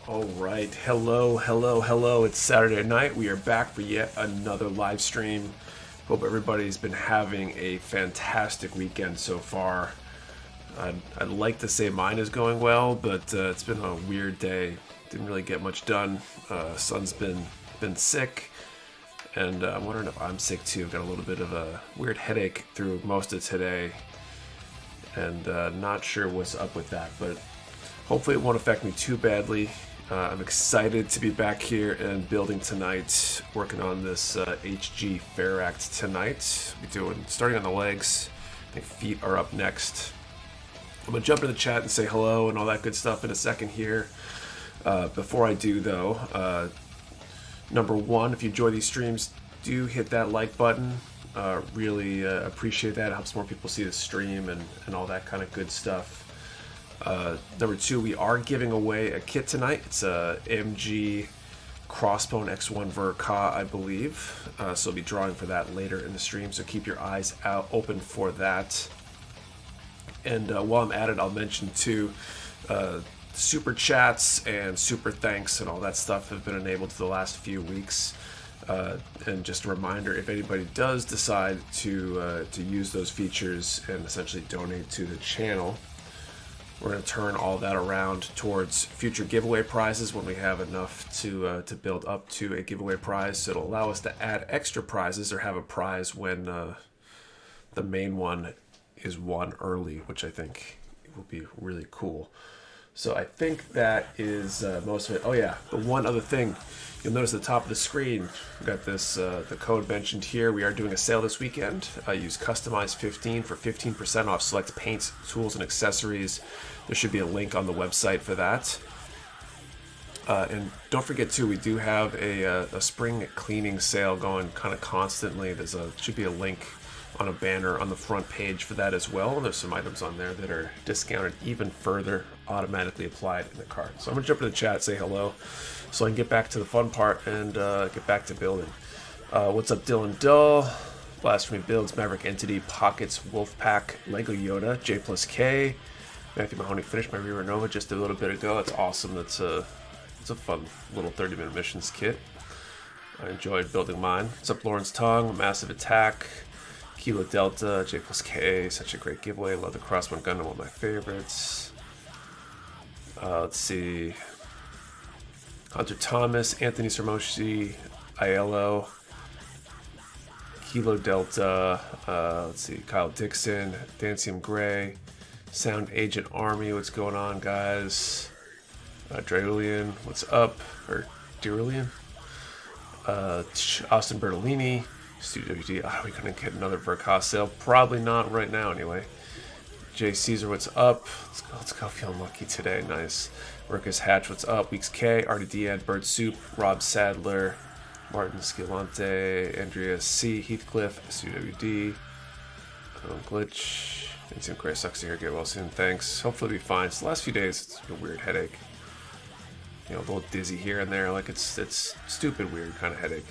All right, hello. It's Saturday night. We are back for yet another live stream. Hope everybody's been having a fantastic weekend so far. I'd like to say mine is going well, but it's been a weird day. Didn't really get much done. Son's been sick, and I'm wondering if I'm sick too. Got a little bit of a weird headache through most of today, and not sure what's up with that, but hopefully it won't affect me too badly. I'm excited to be back here and building tonight, working on this HG Fair Act tonight. Starting on the legs. I think feet are up next. I'm going to jump in the chat and say hello and all that good stuff in a second here. Before I do though, number one, if you enjoy these streams, do hit that like button. Really appreciate that. It helps more people see the stream and all that kind of good stuff. Number two, we are giving away a kit tonight. It's a AMG Crossbone X1 Ver.Ka, I believe. So I'll be drawing for that later in the stream, so keep your eyes open for that. And while I'm at it, I'll mention too, super chats and super thanks and all that stuff have been enabled for the last few weeks. And just a reminder, if anybody does decide to use those features and essentially donate to the channel, we're going to turn all that around towards future giveaway prizes when we have enough to build up to a giveaway prize. So it'll allow us to add extra prizes or have a prize when the main one is won early, which I think will be really cool. So I think that is most of it. Oh yeah, the one other thing. You'll notice at the top of the screen, we've got this, the code mentioned here. We are doing a sale this weekend. Use Customize15 for 15% off select paints, tools, and accessories. There should be a link on the website for that. And don't forget too, we do have a spring cleaning sale going kind of constantly. Should be a link on a banner on the front page for that as well. And there's some items on there that are discounted even further, automatically applied in the cart. So I'm gonna jump in the chat, say hello, so I can get back to the fun part and get back to building. What's up, Dylan Dull? Blasphemy Builds, Maverick Entity, Pockets, Wolfpack, Lego Yoda, J+K, Matthew Mahoney finished my Reaver Nova just a little bit ago. That's awesome. It's a fun little 30-minute missions kit. I enjoyed building mine. What's up, Lawrence Tong? Massive Attack, Kilo Delta, J+K, such a great giveaway. Love the Crossbone Gundam, one of my favorites. Let's see. Hunter Thomas, Anthony Sermoshi, Aiello, Kilo Delta, let's see, Kyle Dixon, Dancium Gray, Sound Agent Army, what's going on, guys? Draulian, what's up? Or Durulian? Austin Bertolini, Studio WD. Are we gonna get another Ver.Ka sale? Probably not right now, anyway. Jay Caesar, what's up? Let's go feeling lucky today. Nice. Marcus Hatch, what's up? Weeks K, RDD Ed, Bird Soup, Rob Sadler, Martin Scalante, Andrea C, Heathcliff, SUWD, Glitch, Vincent Gray, sucks to hear, get well soon, thanks. Hopefully it'll be fine. So the last few days, it's a weird headache. You know, a little dizzy here and there, like it's stupid weird kind of headache.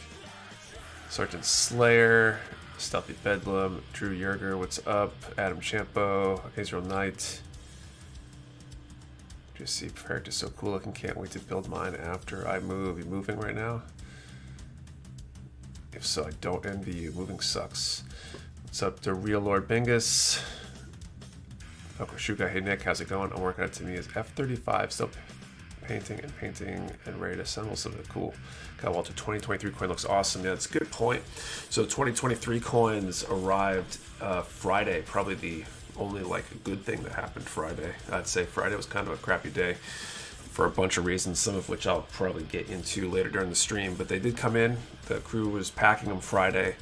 Sergeant Slayer, Stealthy Bedlam, Drew Yerger, what's up? Adam Champo, Israel Knight. Just see character so cool looking, can't wait to build mine after I move. You moving right now? If so, I don't envy you. Moving sucks. What's up to Real Lord Bingus? Okoshuga, hey Nick, how's it going? I'm working on it to me as F35, still painting and ready to assemble something cool. Got Walter 2023 coin, looks awesome. Yeah, that's a good point. So 2023 coins arrived Friday, probably the only like good thing that happened Friday. I'd say Friday was kind of a crappy day for a bunch of reasons, some of which I'll probably get into later during the stream, but they did come in. The crew was packing them Friday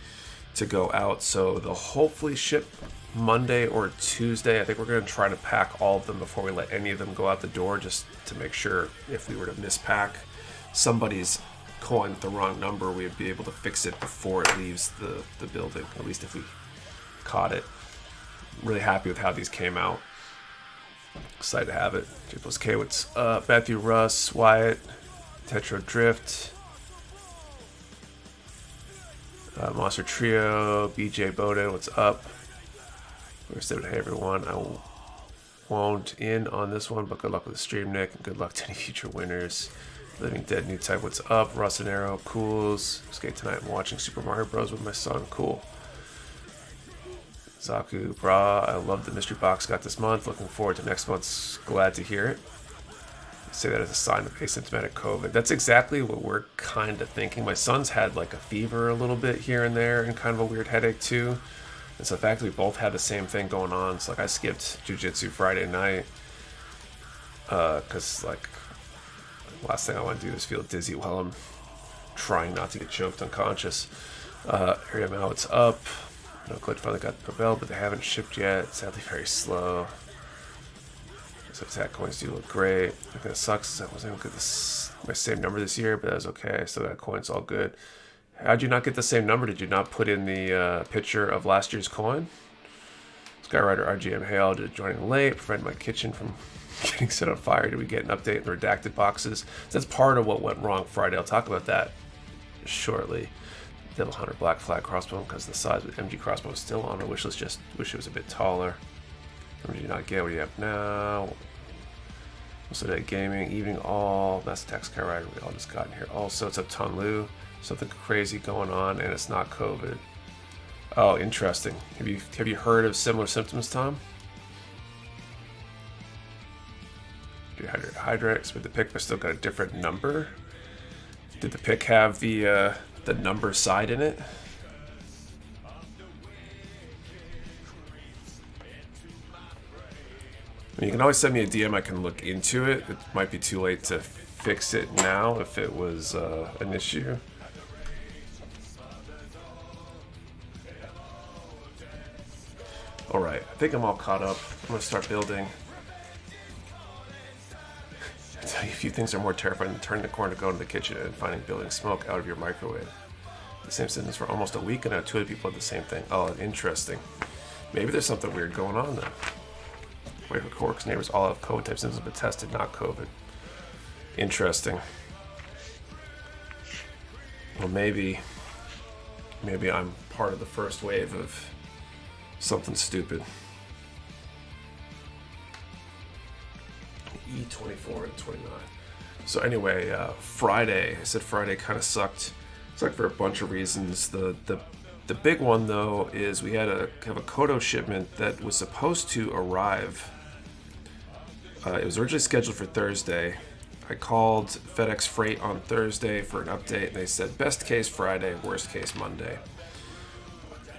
to go out, so they'll hopefully ship Monday or Tuesday. I think we're going to try to pack all of them before we let any of them go out the door, just to make sure if we were to mispack somebody's coin with the wrong number, we'd be able to fix it before it leaves the building, at least if we caught it. Really happy with how these came out. Excited to have it. J+K, what's up? Matthew Russ, Wyatt, Tetro Drift, Monster Trio, BJ Bowden, what's up? We're saying, hey everyone, won't in on this one, but good luck with the stream, Nick, and good luck to any future winners. Living Dead New Type, what's up? Russ and Arrow, cools. Skate tonight, I'm watching Super Mario Bros. With my son, cool. Zaku, brah, I love the mystery box got this month. Looking forward to next month's. Glad to hear it. Say that as a sign of asymptomatic COVID. That's exactly what we're kind of thinking. My son's had like a fever a little bit here and there and kind of a weird headache too. And so the fact that we both had the same thing going on, it's like I skipped jiu-jitsu Friday night because like last thing I want to do is feel dizzy while I'm trying not to get choked unconscious. Area now it's up. No glitch finally got prevailed, but they haven't shipped yet. Sadly, very slow. So attack coins do look great. I think that sucks. I wasn't able to get my same number this year, but that was okay. I still got coins, all good. How'd you not get the same number? Did you not put in the picture of last year's coin? Skyrider RGM Hale did joining late, prevent my kitchen from getting set on fire. Did we get an update in the redacted boxes? So that's part of what went wrong Friday. I'll talk about that shortly. Devil Hunter Black Flag Crossbone because the size with MG Crossbone is still on my wish list. Just wish it was a bit taller. What did you not get? What do you have now? Also that gaming, evening all, Mass Attack Skyrider, we all just got in here. Also, it's up Tonlu. Something crazy going on, and it's not COVID. Oh, interesting. Have you heard of similar symptoms, Tom? Dehydrated Hydrex, but the pick but still got a different number. Did the pick have the number side in it? I mean, you can always send me a DM. I can look into it. It might be too late to fix it now if it was an issue. Alright, I think I'm all caught up. I'm going to start building. I tell you, a few things are more terrifying than turning the corner to go into the kitchen and finding building smoke out of your microwave. The same sentence for almost a week, and now 2 other people had the same thing. Oh, interesting. Maybe there's something weird going on then. Wait for Cork's neighbors all have COVID type symptoms but tested, not COVID. Interesting. Well, maybe I'm part of the first wave of something stupid. E24 and 29. So anyway, Friday. I said Friday kind of sucked. It's like for a bunch of reasons. The big one though is we had a Kodo shipment that was supposed to arrive. It was originally scheduled for Thursday. I called FedEx Freight on Thursday for an update, and they said best case Friday, worst case Monday.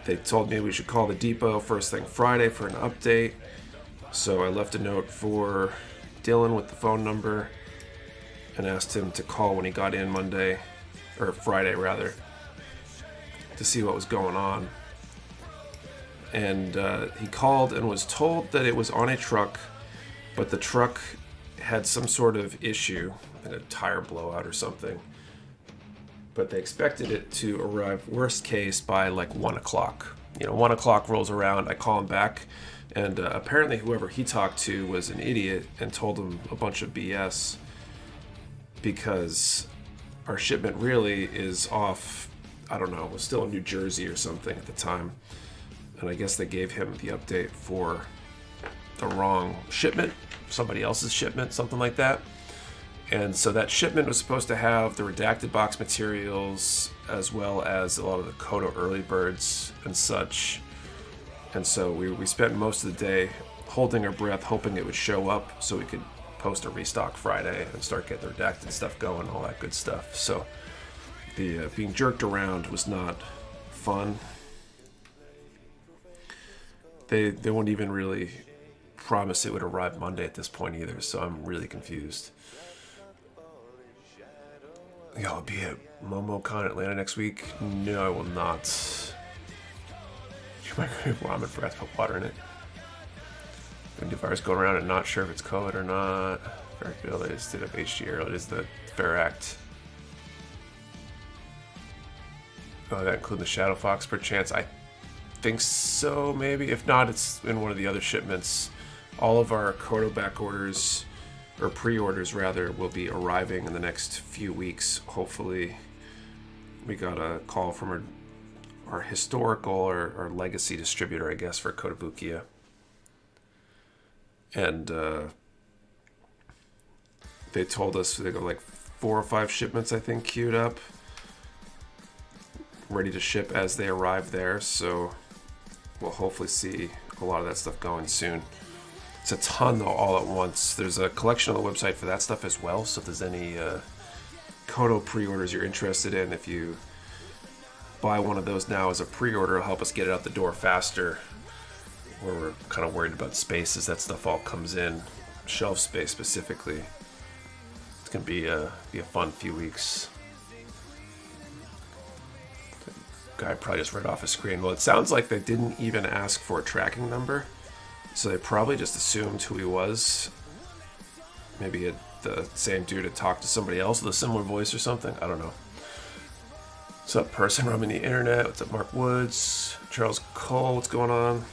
They told me we should call the depot first thing Friday for an update. So I left a note for Dylan with the phone number and asked him to call when he got in Monday, or Friday rather, to see what was going on. And he called and was told that it was on a truck, but the truck had some sort of issue, like a tire blowout or something. But they expected it to arrive worst case by like 1 o'clock. 1 o'clock rolls around, I call him back, and apparently whoever he talked to was an idiot and told him a bunch of BS because our shipment really is off, I don't know, was still in New Jersey or something at the time. And I guess they gave him the update for the wrong shipment, somebody else's shipment, something like that. And so that shipment was supposed to have the redacted box materials as well as a lot of the Kodo early birds and such. And so we spent most of the day holding our breath, hoping it would show up so we could post a restock Friday and start getting the redacted stuff going, all that good stuff. So the being jerked around was not fun. They won't even really promise it would arrive Monday at this point either, so I'm really confused. Yeah, I'll be at MomoCon Atlanta next week. No, I will not. You microwave ramen, forgot to put water in it. Gonna do virus going around and not sure if it's COVID or not. Verifiability instead of HDR. It is the Fair Act. Oh, that include the Shadow Fox per chance? I think so, maybe. If not, it's in one of the other shipments. All of our Kodo back orders, or pre-orders rather, will be arriving in the next few weeks, hopefully. We got a call from our historical or legacy distributor, I guess, for Kotobukiya. and they told us they got like 4 or 5 shipments, I think, queued up, ready to ship as they arrive there. So we'll hopefully see a lot of that stuff going soon. It's a ton, though, all at once. There's a collection on the website for that stuff as well. So if there's any Kodo pre-orders you're interested in, if you buy one of those now as a pre-order, it'll help us get it out the door faster. Where we're kind of worried about space as that stuff all comes in, shelf space specifically. It's gonna be a fun few weeks. The guy probably just read off his screen. Well, it sounds like they didn't even ask for a tracking number, so they probably just assumed who he was. Maybe the same dude had talked to somebody else with a similar voice or something. I don't know. What's up, person roaming the internet? What's up, Mark Woods? Charles Cole, what's going on?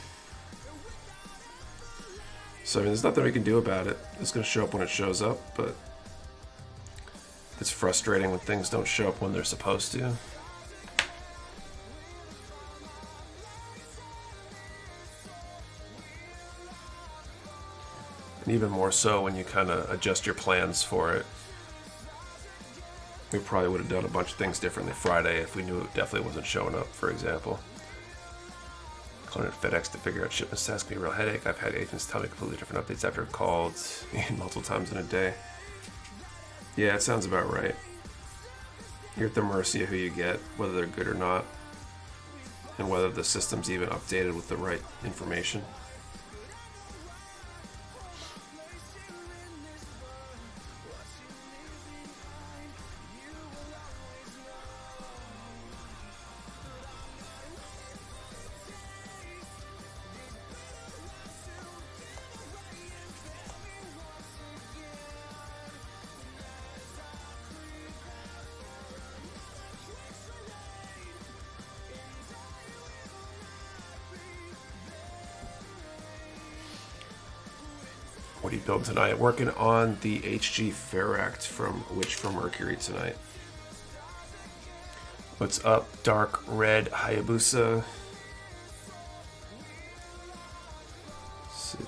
So, I mean, there's nothing we can do about it. It's going to show up when it shows up, but it's frustrating when things don't show up when they're supposed to. And even more so when you kind of adjust your plans for it. We probably would have done a bunch of things differently Friday if we knew it definitely wasn't showing up, for example. Calling it FedEx to figure out shipment status can be a real headache. I've had agents tell me completely different updates after I've called multiple times in a day. Yeah, it sounds about right. You're at the mercy of who you get, whether they're good or not, and whether the system's even updated with the right information. What are you building tonight? Working on the HG Ferract from Mercury tonight. What's up, Dark Red Hayabusa?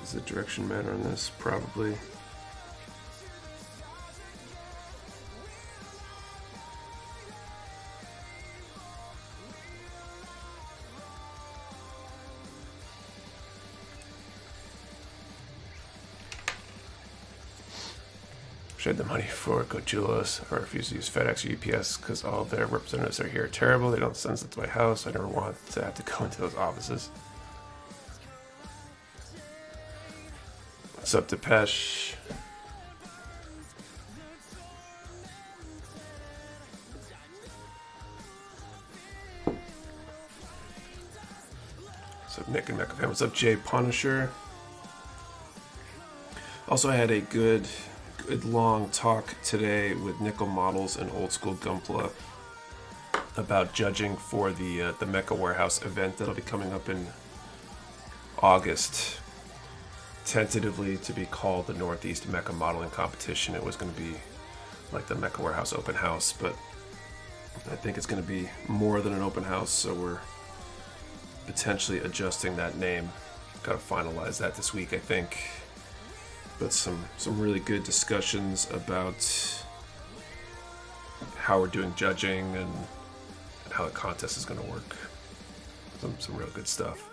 Does the direction matter on this? Probably. Shared the money for Gojulos, or refuse to use FedEx or UPS because all their representatives are here. Terrible. They don't send it to my house. I never want to have to go into those offices. What's up, Depeche? What's up, Nick and Mecha Fan? What's up, Jay Punisher? Also, I had a good long talk today with Nickel Models and Old School Gunpla about judging for the Mecha Warehouse event that'll be coming up in August, tentatively to be called the Northeast Mecha Modeling Competition. It was going to be like the Mecha Warehouse open house, but I think it's going to be more than an open house, so we're potentially adjusting that name. Got to finalize that this week, I think. But some really good discussions about how we're doing judging and how the contest is going to work. Some real good stuff.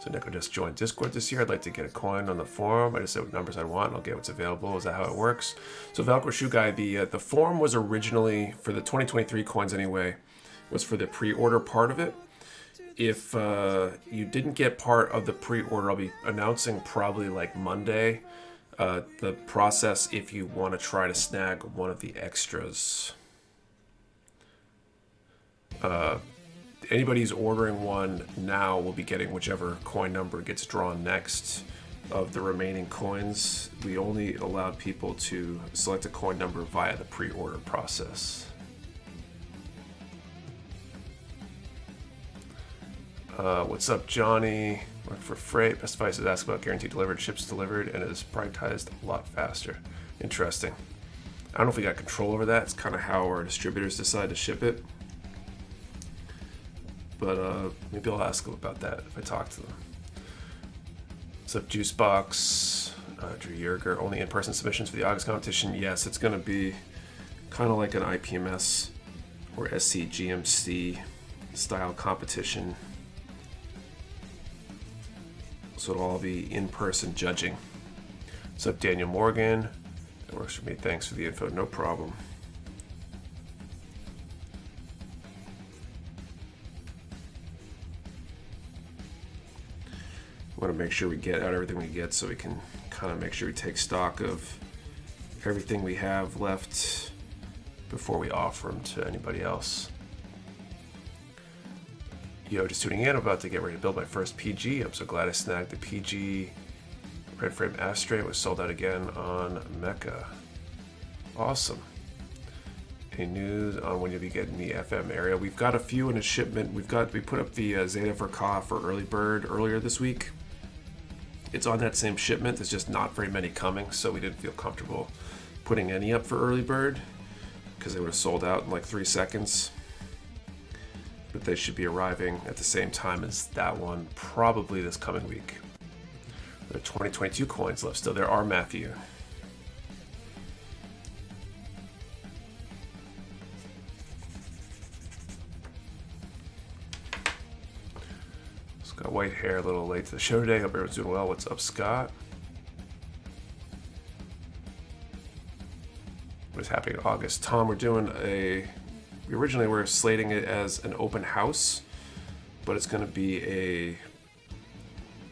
So Nico just joined Discord this year. I'd like to get a coin on the forum. I just said what numbers I want and I'll get what's available. Is that how it works? So Valkyrie Shoe Guy, the forum was originally, for the 2023 coins anyway, was for the pre-order part of it. If you didn't get part of the pre-order, I'll be announcing probably like Monday the process if you want to try to snag one of the extras. Anybody who's ordering one now will be getting whichever coin number gets drawn next of the remaining coins. We only allowed people to select a coin number via the pre-order process. What's up, Johnny? Work for freight. Best Advice is asked about guaranteed delivered, ships delivered, and it is prioritized a lot faster. Interesting. I don't know if we got control over that. It's kind of how our distributors decide to ship it. But maybe I'll ask them about that if I talk to them. What's up, Juicebox? Drew Yerger, only in-person submissions for the August competition. Yes, it's going to be kind of like an IPMS or SCGMC style competition. So it'll all be in-person judging. What's up, Daniel Morgan? That works for me. Thanks for the info. No problem. We want to make sure we get out everything we get so we can kind of make sure we take stock of everything we have left before we offer them to anybody else. Yo, just tuning in. I'm about to get ready to build my first PG. I'm so glad I snagged the PG Red Frame Ashtray. It was sold out again on Mecha. Awesome. Any news on when you'll be getting the FM area? We've got a few in a shipment. We put up the Zeta Ver.Ka for early bird earlier this week. It's on that same shipment. There's just not very many coming, so we didn't feel comfortable putting any up for early bird because they would have sold out in like 3 seconds. But they should be arriving at the same time as that one, probably this coming week. There are 2022 coins left still. There are, Matthew. Got white hair, a little late to the show today. Hope everyone's doing well. What's up, Scott? What's happening in August? Tom, we originally were slating it as an open house, but it's going to be a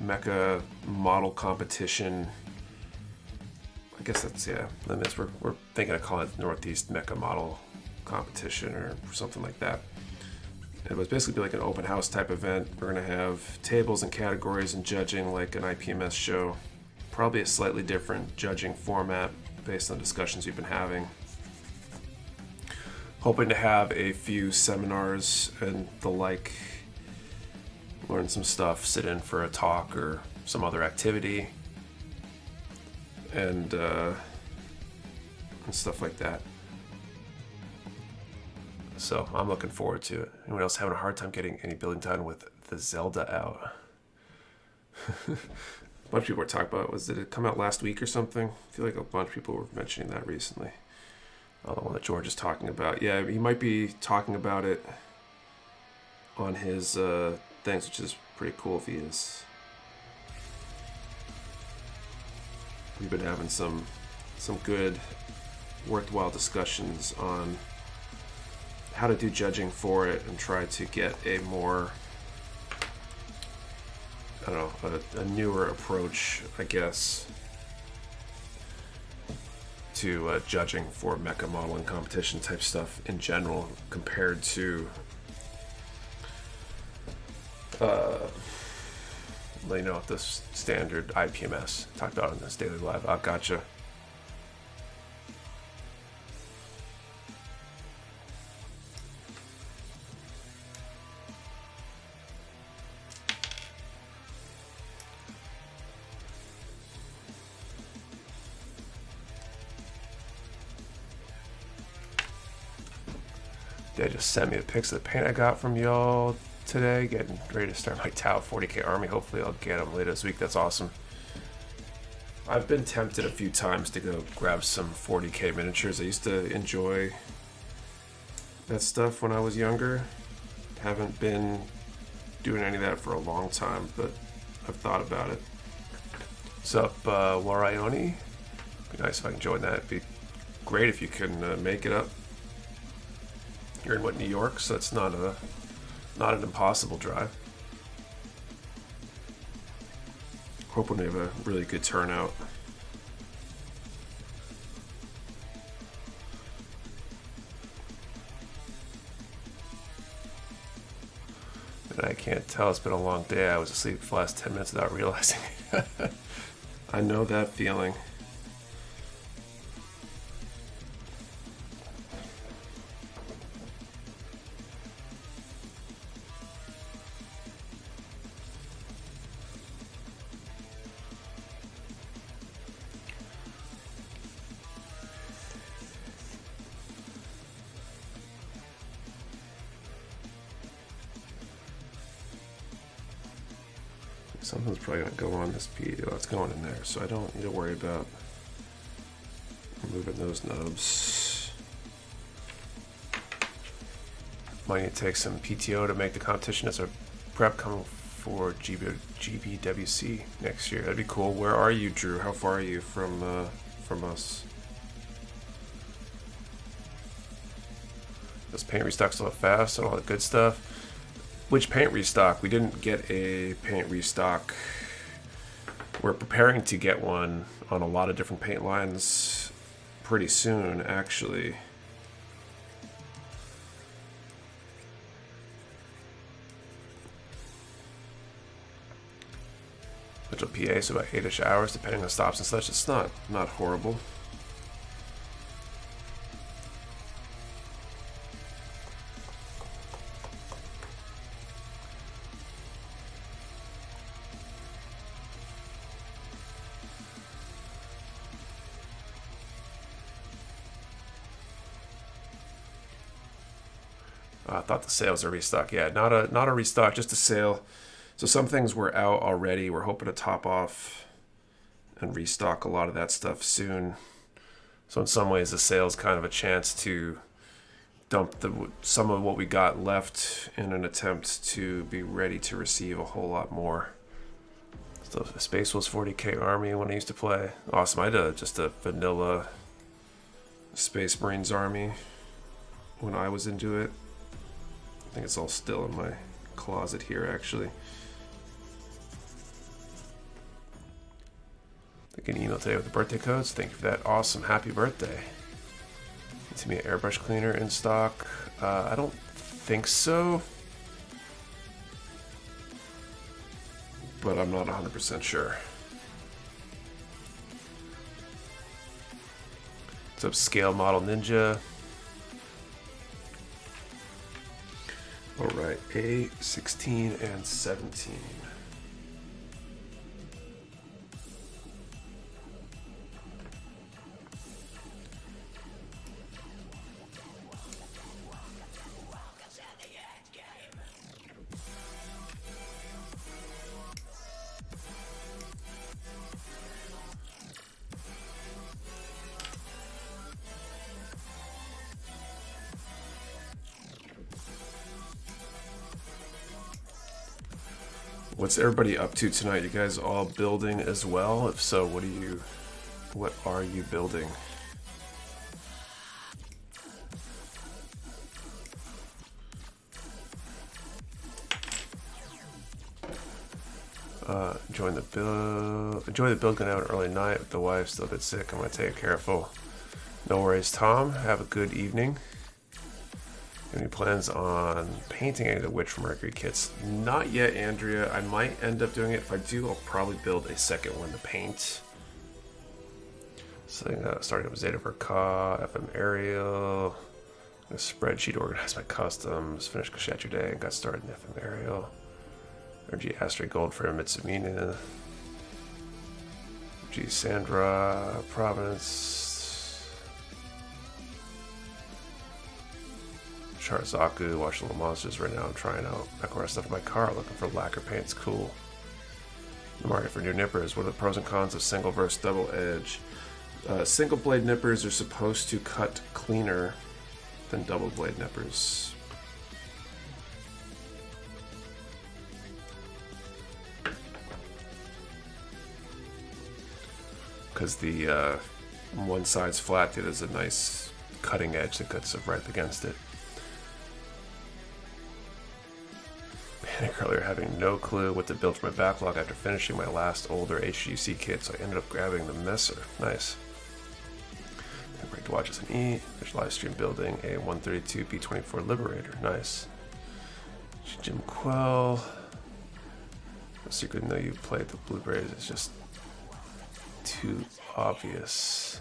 mecha model competition. I guess that's, yeah, limits. We're thinking of calling it Northeast Mecha Model Competition or something like that. It was basically like an open house type event. We're going to have tables and categories and judging like an IPMS show. Probably a slightly different judging format based on discussions we've been having. Hoping to have a few seminars and the like. Learn some stuff, sit in for a talk or some other activity. And stuff like that. So I'm looking forward to it. Anyone else having a hard time getting any building done with the Zelda out? A bunch of people were talking about it. Did it come out last week or something? I feel like a bunch of people were mentioning that recently. Oh, the one that George is talking about. Yeah, he might be talking about it on his things, which is pretty cool if he is. We've been having some good, worthwhile discussions on how to do judging for it and try to get a more, I don't know, a newer approach, I guess, to judging for mecha modeling competition type stuff in general compared to, the standard IPMS. Talked about in this daily live. Oh, gotcha. They just sent me the pics of the paint I got from y'all today. Getting ready to start my Tau 40k army. Hopefully I'll get them later this week. That's awesome. I've been tempted a few times to go grab some 40k miniatures. I used to enjoy that stuff when I was younger. Haven't been doing any of that for a long time, but I've thought about it. What's up, Waraioni? Be nice if I can join that. It'd be great if you can make it up. You're in New York, so it's not an impossible drive. Hoping we have a really good turnout. And I can't tell, it's been a long day. I was asleep for the last 10 minutes without realizing it. I know that feeling. Something's probably gonna go on this piece. Oh, it's going in there, so I don't need to worry about removing those nubs. Might need to take some PTO to make the competition as a prep coming for GBWC next year. That'd be cool. Where are you, Drew? How far are you from us? Does paint restock still fast and all that good stuff? Which paint restock? We didn't get a paint restock. We're preparing to get one on a lot of different paint lines pretty soon, actually. Which will PA, so about 8-ish hours, depending on stops and such. It's not horrible. I thought the sales are restock. Yeah, not a restock, just a sale. So some things were out already. We're hoping to top off and restock a lot of that stuff soon. So in some ways, the sale is kind of a chance to dump some of what we got left in an attempt to be ready to receive a whole lot more. So the Space Wolves 40K Army when I used to play. Awesome. I did just a vanilla Space Marines Army when I was into it. I think it's all still in my closet here, actually. I get an email today with the birthday codes. Thank you for that. Awesome. Happy birthday. It's me an airbrush cleaner in stock. I don't think so, but I'm not 100% sure. What's up, Scale Model Ninja? All right, A, 16, and 17. What's everybody up to tonight? You guys all building as well? If so, what are you building? Enjoy the build going out early night with the wife, still a bit sick. I'm gonna take it careful. No worries, Tom. Have a good evening. Any plans on painting any of the Witch from Mercury kits? Not yet, Andrea. I might end up doing it. If I do, I'll probably build a second one to paint. So starting with Zeta Ver.Ka, FM Aerial, a spreadsheet, organize my customs, finish Kashatru Day, and got started in FM Aerial. Energy Asteroid Gold for Mitsubishi. G Sandra, Providence. Charzaku, watching Little Monsters right now. I'm trying out Mecha Warehouse stuff in my car, looking for lacquer paints. Cool. The market for new nippers. What are the pros and cons of single versus double edge? Single blade nippers are supposed to cut cleaner than double blade nippers. Because the one side's flat, it has a nice cutting edge that cuts right up against it. Panic earlier, having no clue what to build for my backlog after finishing my last older HGC kit, so I ended up grabbing the Messer. Nice. Break to watch S&E. There's live stream building a 132 B24 Liberator. Nice. Jim Quell. No secret, know you played the Blueberries. It's just too obvious.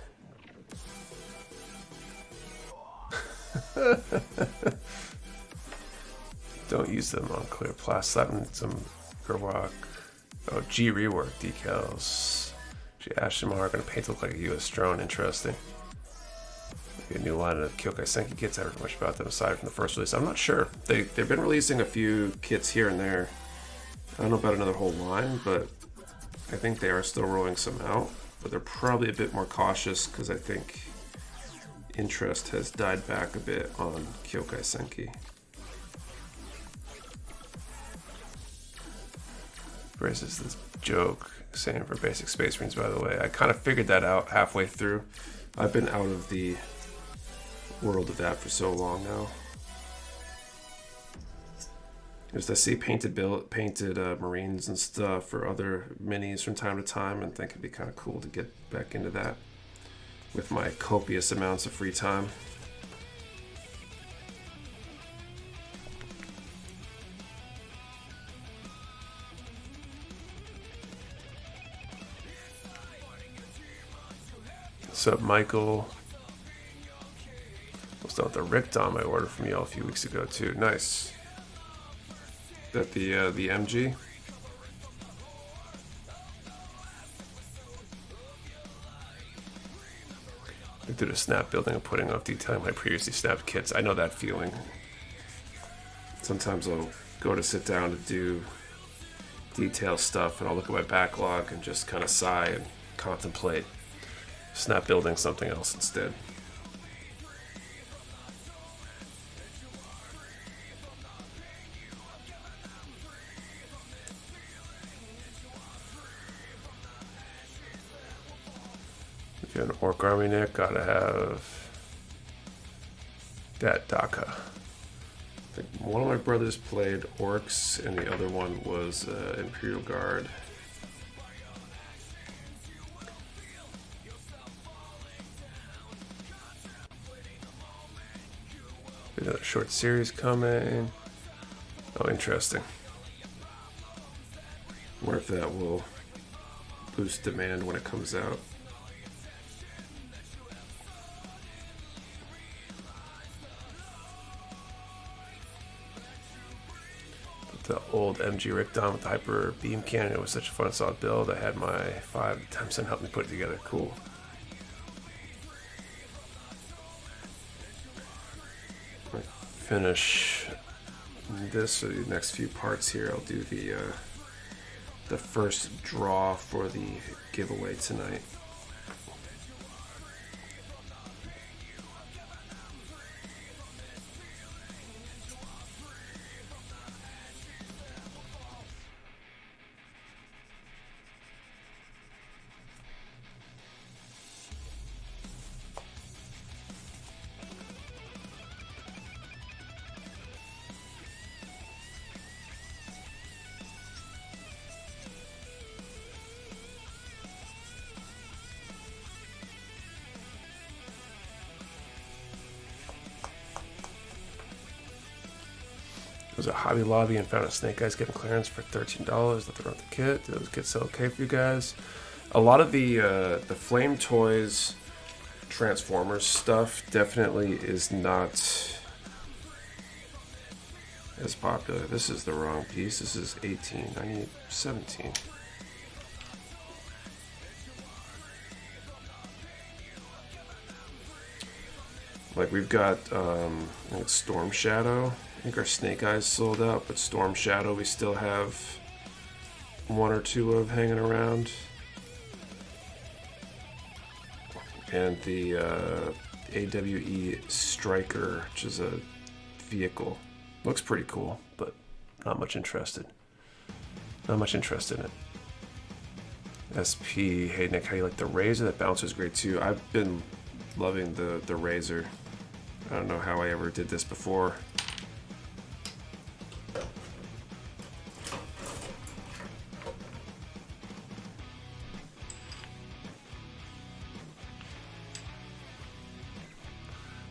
Don't use them on clear plastic. Some Gerwalk. Oh, G rework decals. G Ashimar are going to paint to look like a US drone. Interesting. Maybe a new line of Kyokai Senki kits. I haven't heard much about them aside from the first release. I'm not sure. They've been releasing a few kits here and there. I don't know about another whole line, but I think they are still rolling some out. But they're probably a bit more cautious because I think interest has died back a bit on Kyokai Senki. Versus this joke, same for basic Space Marines, by the way. I kind of figured that out halfway through. I've been out of the world of that for so long now. Just I see painted Marines and stuff for other minis from time to time, and think it'd be kind of cool to get back into that with my copious amounts of free time. What's up, Michael? What's done with the Rickdom I ordered from y'all a few weeks ago too? Nice. That the MG. I did a snap building and putting off detailing my previously snapped kits. I know that feeling. Sometimes I'll go to sit down to do detail stuff and I'll look at my backlog and just kind of sigh and contemplate snap building something else instead. If you're an Orc Army, Nick, gotta have that Ver.Ka. I think one of my brothers played Orcs and the other one was Imperial Guard. Another short series coming. Oh, interesting. Wonder if that will boost demand when it comes out. The old MG Rickdom with the Hyper Beam Cannon. It was such a fun, solid build. I had my 5 times and helped me put it together. Cool. Finish this or the next few parts here. I'll do the first draw for the giveaway tonight. Was at Hobby Lobby and found a Snake Eyes getting clearance for $13. Left around the kit. Did those kits sell okay for you guys? A lot of the Flame Toys Transformers stuff definitely is not as popular. This is the wrong piece. This is 18. I need 17. Like we've got it's Storm Shadow. I think our Snake Eyes sold out, but Storm Shadow we still have 1 or 2 of hanging around. And the AWE Striker, which is a vehicle. Looks pretty cool, but not much interested. Not much interest in it. SP, hey Nick, how you like the Razor? That bouncer's great too. I've been loving the Razor. I don't know how I ever did this before.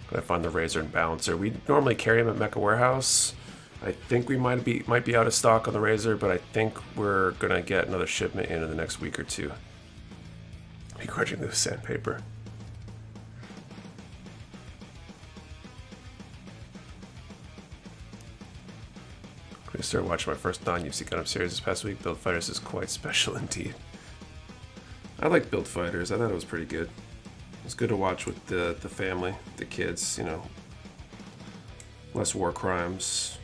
I find the Razor and Bouncer. We normally carry them at Mecha Warehouse. I think we might be out of stock on the Razor, but I think we're gonna get another shipment in the next week or two. Begrudging the sandpaper. I started watching my first non-UFC Gundam series this past week. Build Fighters is quite special indeed. I like Build Fighters. I thought it was pretty good. It's good to watch with the family, the kids, you know. Less war crimes.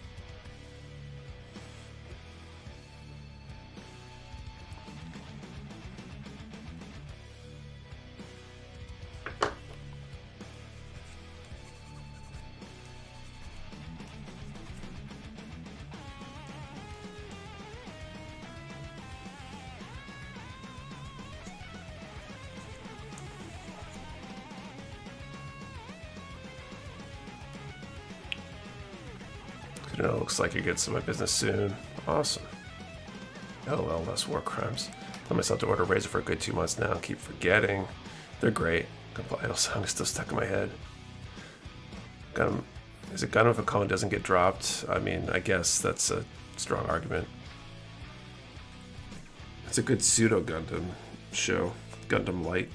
You know, it looks like you get some of my business soon. Awesome. LOL, less war crimes. Tell myself to order Razor for a good 2 months now. Keep forgetting. They're great. Couple idle song is still stuck in my head. Gundam. Is it Gundam if a comment doesn't get dropped? I mean, I guess that's a strong argument. It's a good pseudo Gundam show. Gundam Light.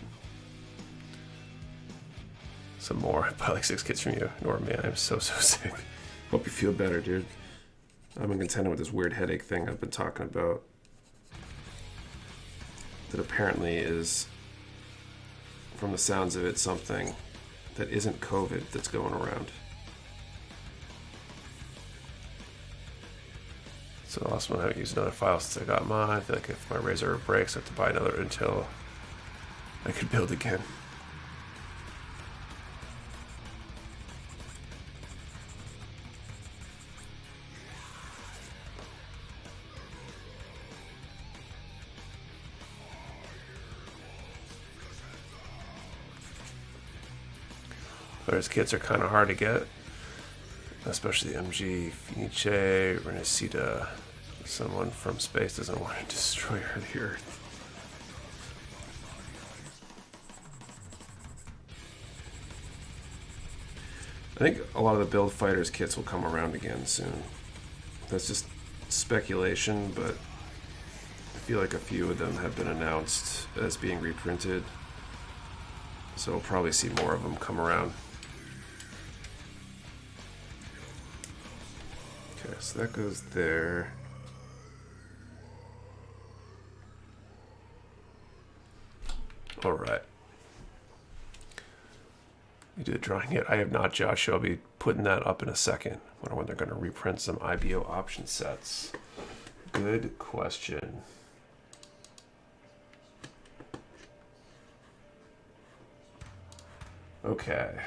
Some more. Buy like 6 kits from you. Ignore me. I'm so sick. Hope you feel better, dude. I'm contending with this weird headache thing I've been talking about. That apparently is, from the sounds of it, something that isn't COVID that's going around. So awesome, I haven't used another file since I got mine. I feel like if my Razor breaks, I have to buy another until I could build again. Those kits are kind of hard to get, especially the MG Finiche, Renacita. Someone from space doesn't want to destroy the Earth. I think a lot of the Build Fighters kits will come around again soon. That's just speculation, but I feel like a few of them have been announced as being reprinted, so we'll probably see more of them come around. Okay, so that goes there. All right. You did a drawing yet? I have not, Josh. I'll be putting that up in a second. I wonder when they're going to reprint some IBO option sets. Good question. Okay.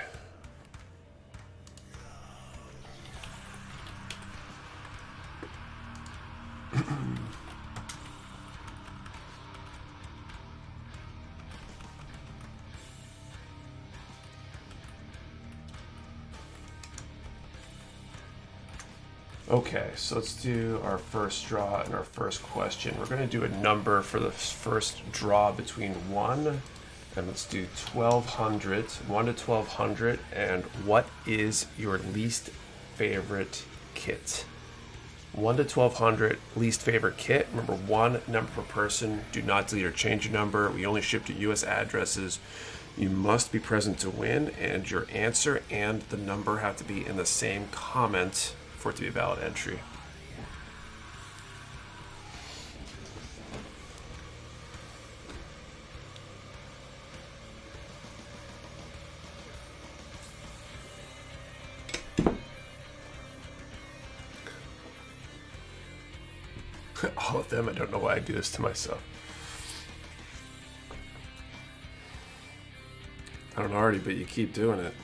Okay, so let's do our first draw and our first question. We're going to do a number for the first draw between 1 and let's do 1200, 1 to 1200, and what is your least favorite kit? 1 to 1200, least favorite kit. Remember, 1 number per person. Do not delete or change your number. We only ship to US addresses. You must be present to win, and your answer and the number have to be in the same comment for it to be a valid entry. All of them. I don't know why I do this to myself. I don't know already, but you keep doing it.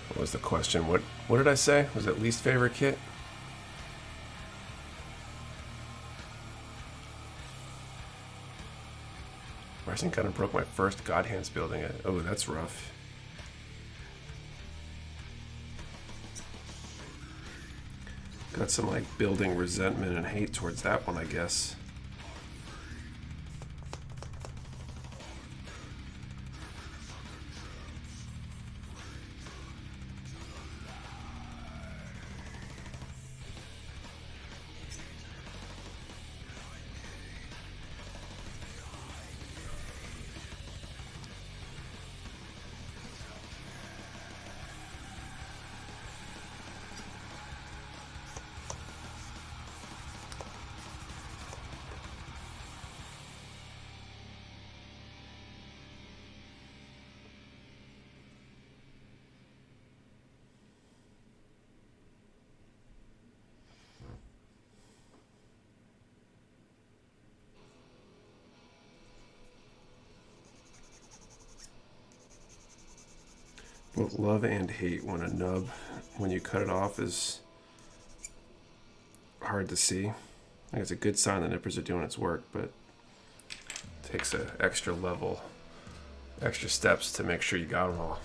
What was the question? What did I say? Was it least favorite kit? Rising kind of broke my first God Hands building it. Oh, that's rough. Got some like building resentment and hate towards that one, I guess. Both love and hate when a nub, when you cut it off, is hard to see. I think it's a good sign the nippers are doing its work, but it takes an extra level, extra steps to make sure you got them all.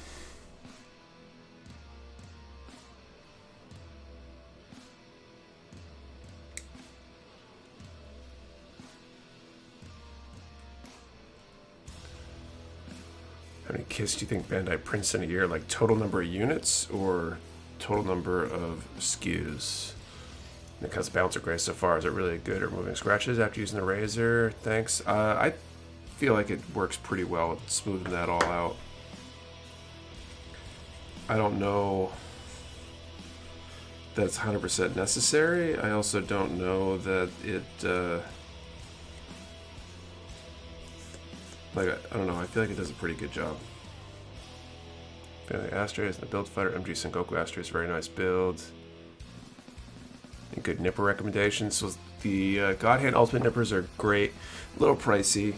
How many kits do you think Bandai prints in a year? Like total number of units or total number of SKUs? Because bouncer gray so far, is it really good at removing scratches after using the razor? Thanks. I feel like it works pretty well at smoothing that all out. I don't know that it's 100% necessary. I also don't know that it like, I don't know, I feel like it does a pretty good job. The Astros and the Build Fighter MG Sengoku Astros, very nice build. And good nipper recommendations. So the God Hand Ultimate nippers are great, a little pricey.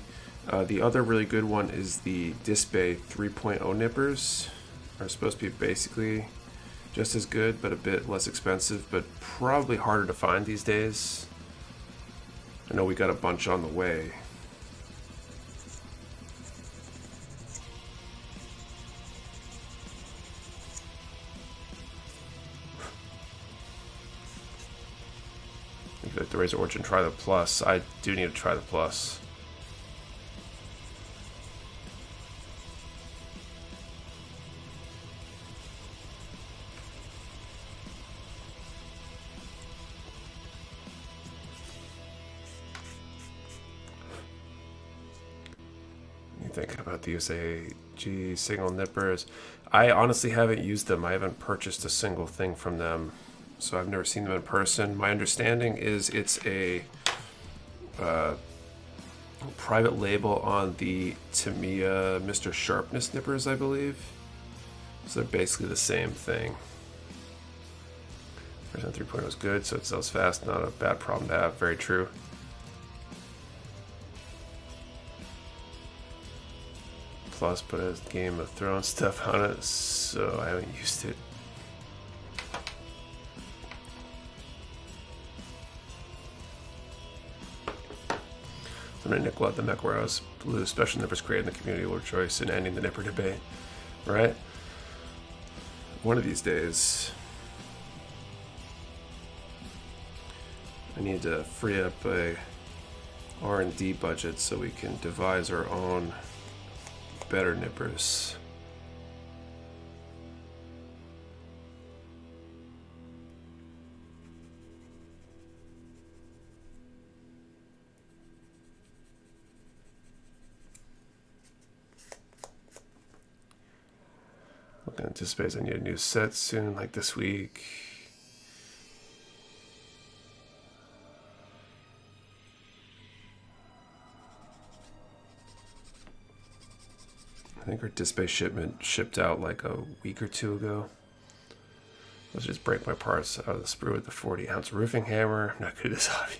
The other really good one is the Disbay 3.0 nippers. Are supposed to be basically just as good, but a bit less expensive, but probably harder to find these days. I know we got a bunch on the way. Like the Razor Origin, try the Plus. I do need to try the Plus. Think about the USAG single nippers. I honestly haven't used them. I haven't purchased a single thing from them, so I've never seen them in person. My understanding is it's a private label on the Tamiya Mr. Sharpness nippers, I believe. So they're basically the same thing. Version 3.0 is good, so it sells fast. Not a bad problem to have. Very true. Plus put a Game of Thrones stuff on it, so I haven't used it. Somebody nickel out the Mecha Warehouse blue special nippers created in the community Lord choice and ending the nipper debate, right? One of these days, I need to free up a R&D budget so we can devise our own better nippers. Looking at space, I need a new set soon, like this week. I think our display shipment shipped out like a week or two ago. Let's just break my parts out of the sprue with the 40-ounce roofing hammer. I'm not good at this hobby.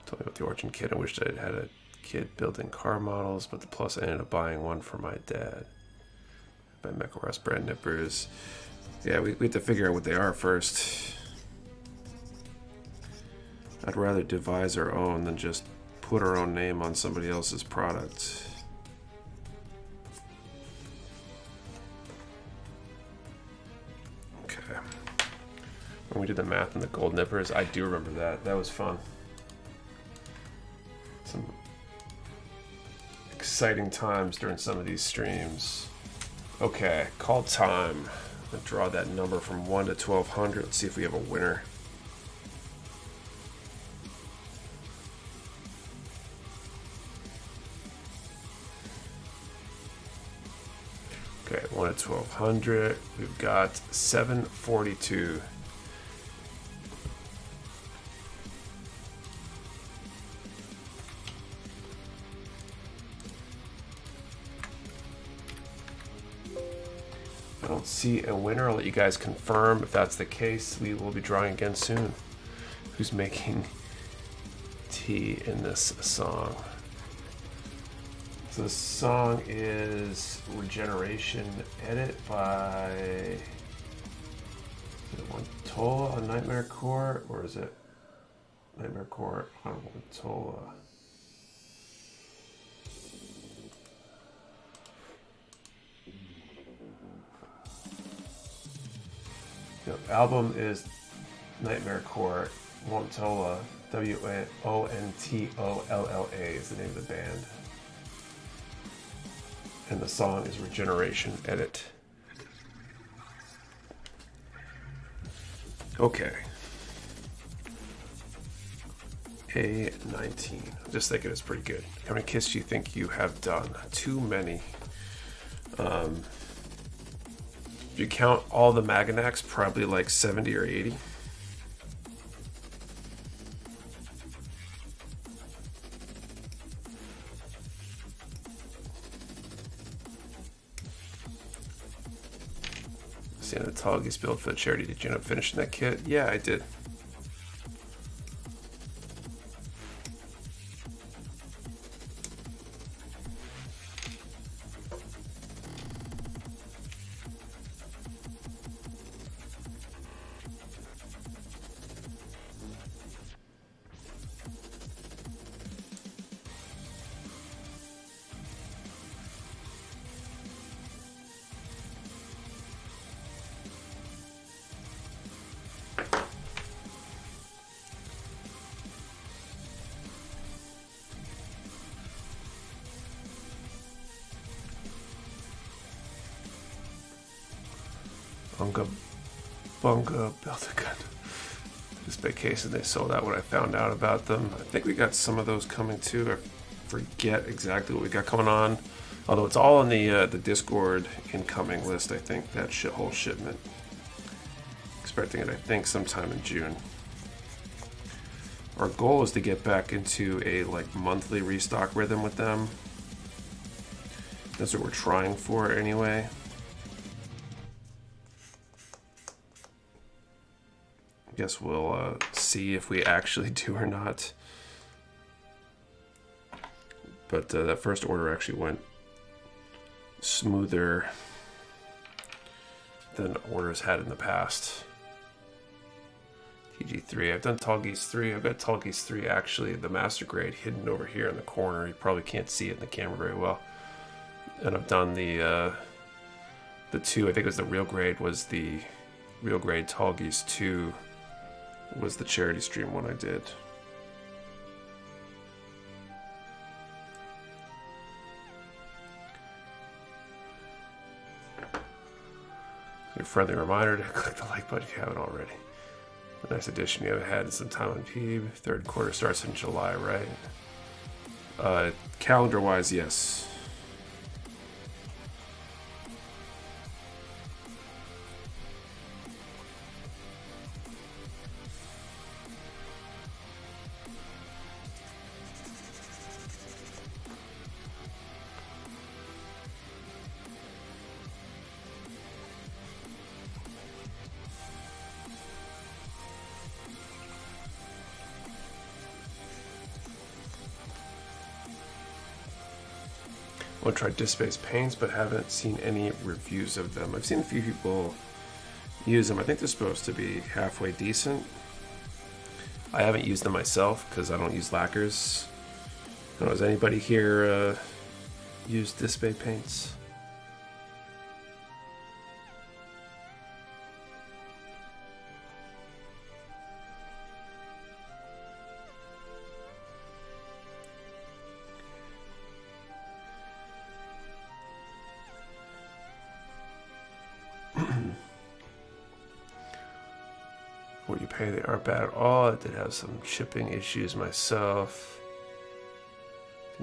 Told me about the Origin kit. I wished I had a kid building car models, but the Plus I ended up buying one for my dad. By Mecha Warehouse brand nippers. Yeah, we have to figure out what they are first. I'd rather devise our own than just put our own name on somebody else's product. When we did the math on the gold nippers, I do remember that. That was fun. Some exciting times during some of these streams. Okay, call time. I'm gonna draw that number from 1 to 1200. Let's see if we have a winner. Okay, 1 to 1200. We've got 742. I don't see a winner. I'll let you guys confirm. If that's the case, we will be drawing again soon. Who's making tea in this song? So the song is Regeneration Edit by Tola on Nightmare Core, or is it Nightmare Core on Tola? The album is Nightmare Core, Wontola, Wontolla is the name of the band. And the song is Regeneration Edit. Okay. A19. I'm just thinking it's pretty good. How many kisses do you think you have done? Too many. If you count all the Maganacs, probably like 70 or 80. Seeing the Toggy's build for the charity. Did you end up finishing that kit? Yeah, I did. Bunga built a gun. This big case, and they sold out when I found out about them. I think we got some of those coming too. I forget exactly what we got coming on. Although it's all on the Discord incoming list, I think, that whole shipment. Expecting it, I think, sometime in June. Our goal is to get back into a monthly restock rhythm with them. That's what we're trying for anyway. Guess we'll see if we actually do or not. But that first order actually went smoother than orders had in the past. TG3. I've done Tallgeese 3. I've got Tallgeese 3 actually, the master grade, hidden over here in the corner. You probably can't see it in the camera very well. And I've done the 2. I think it was the real grade. Was the real grade Tallgeese 2. Was the charity stream one I did. Your friendly reminder to click the like button if you haven't already. A nice addition you haven't had in some time on Peeb. Third quarter starts in July, right? Calendar-wise, yes. I want to try disc-based paints, but haven't seen any reviews of them. I've seen a few people use them. I think they're supposed to be halfway decent. I haven't used them myself because I don't use lacquers. I don't know, has anybody here used disc-based paints? What you pay, they aren't bad at all. I did have some shipping issues myself.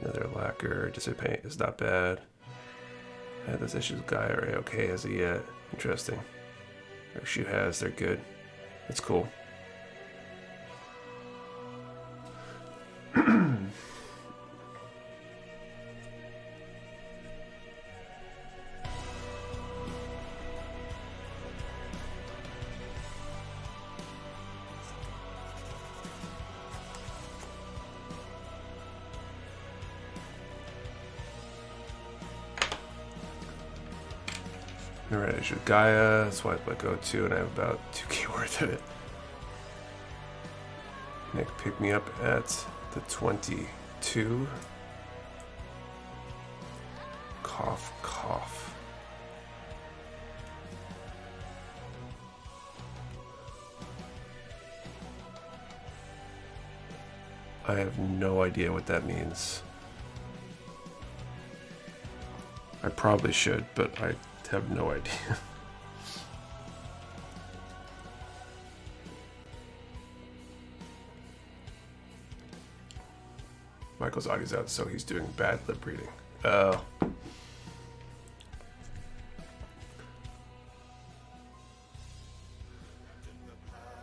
Another lacquer, just a paint is not bad. I had those issues with Guy or okay as of yet. Interesting. Their shoe has, they're good. That's cool. Alright, I should Gaia, that's why I go to, and I have about 2k worth of it. Nick picked me up at the 22. Cough, cough. I have no idea what that means. I probably should, but I have no idea. Michael's audio's out, so he's doing bad lip reading. Oh.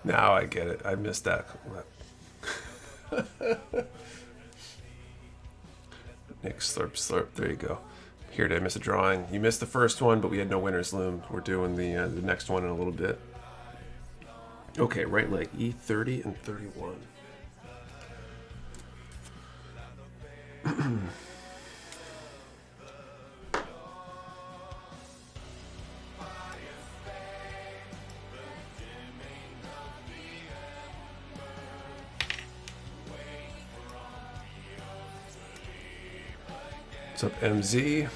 Now I get it. I missed that. Nick slurp slurp. There you go. Here, did I miss a drawing? You missed the first one, but we had no winners loomed. We're doing the next one in a little bit. Okay, right leg E30 and 31. What's up, MZ?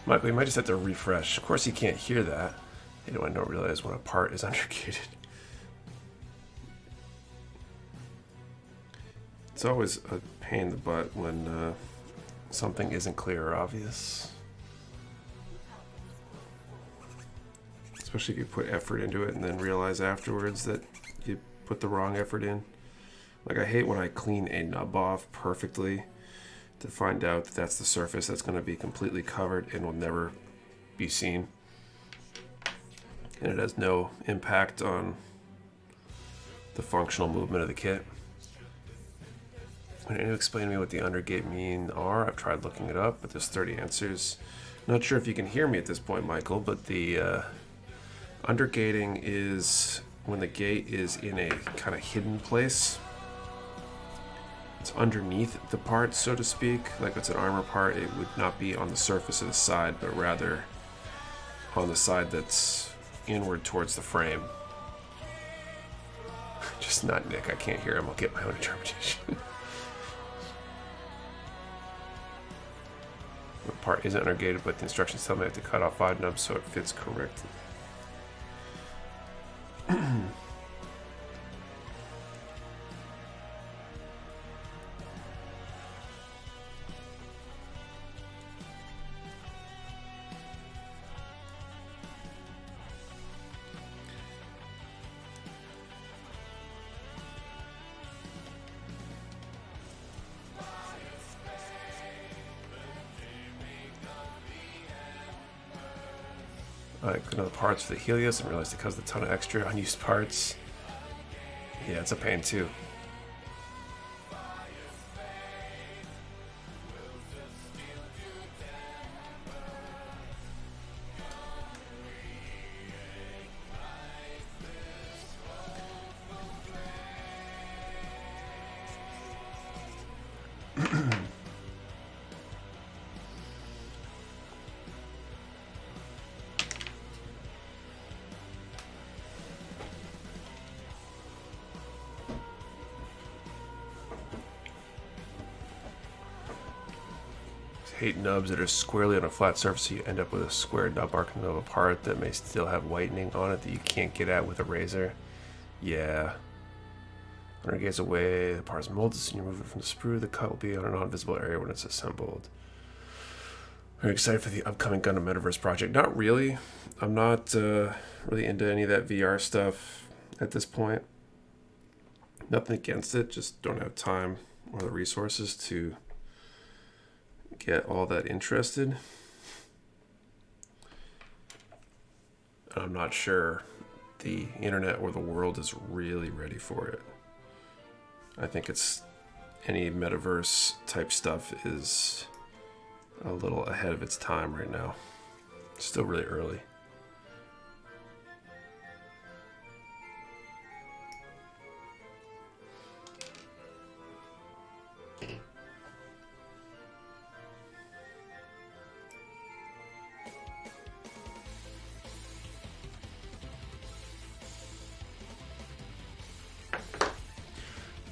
Michael, you might just have to refresh. Of course, you can't hear that. I don't realize when a part is undergated. It's always a pain in the butt when something isn't clear or obvious. Especially if you put effort into it and then realize afterwards that you put the wrong effort in. Like, I hate when I clean a nub off perfectly to find out that that's the surface that's going to be completely covered and will never be seen. And it has no impact on the functional movement of the kit. Can you explain to me what the undergate mean are? I've tried looking it up, but there's 30 answers. Not sure if you can hear me at this point, Michael, but the undergating is when the gate is in a kind of hidden place. It's underneath the part, so to speak. Like, if it's an armor part, it would not be on the surface of the side, but rather on the side that's inward towards the frame. Just not Nick. I can't hear him. I'll get my own interpretation. The part isn't undergated, but the instructions tell me I have to cut off 5 nubs so it fits correctly. I couldn't have the parts for the Helios and realized it caused a ton of extra unused parts. Yeah, it's a pain too. Hate nubs that are squarely on a flat surface, so you end up with a square nub arc of a part that may still have whitening on it that you can't get at with a razor. Yeah. When it gets away, the part is molded, so you remove it from the sprue. The cut will be on a non-visible area when it's assembled. Are you excited for the upcoming Gundam Metaverse project? Not really. I'm not really into any of that VR stuff at this point. Nothing against it, just don't have time or the resources to get all that interested. I'm not sure the internet or the world is really ready for it. I think it's any metaverse type stuff is a little ahead of its time right now. Still really early.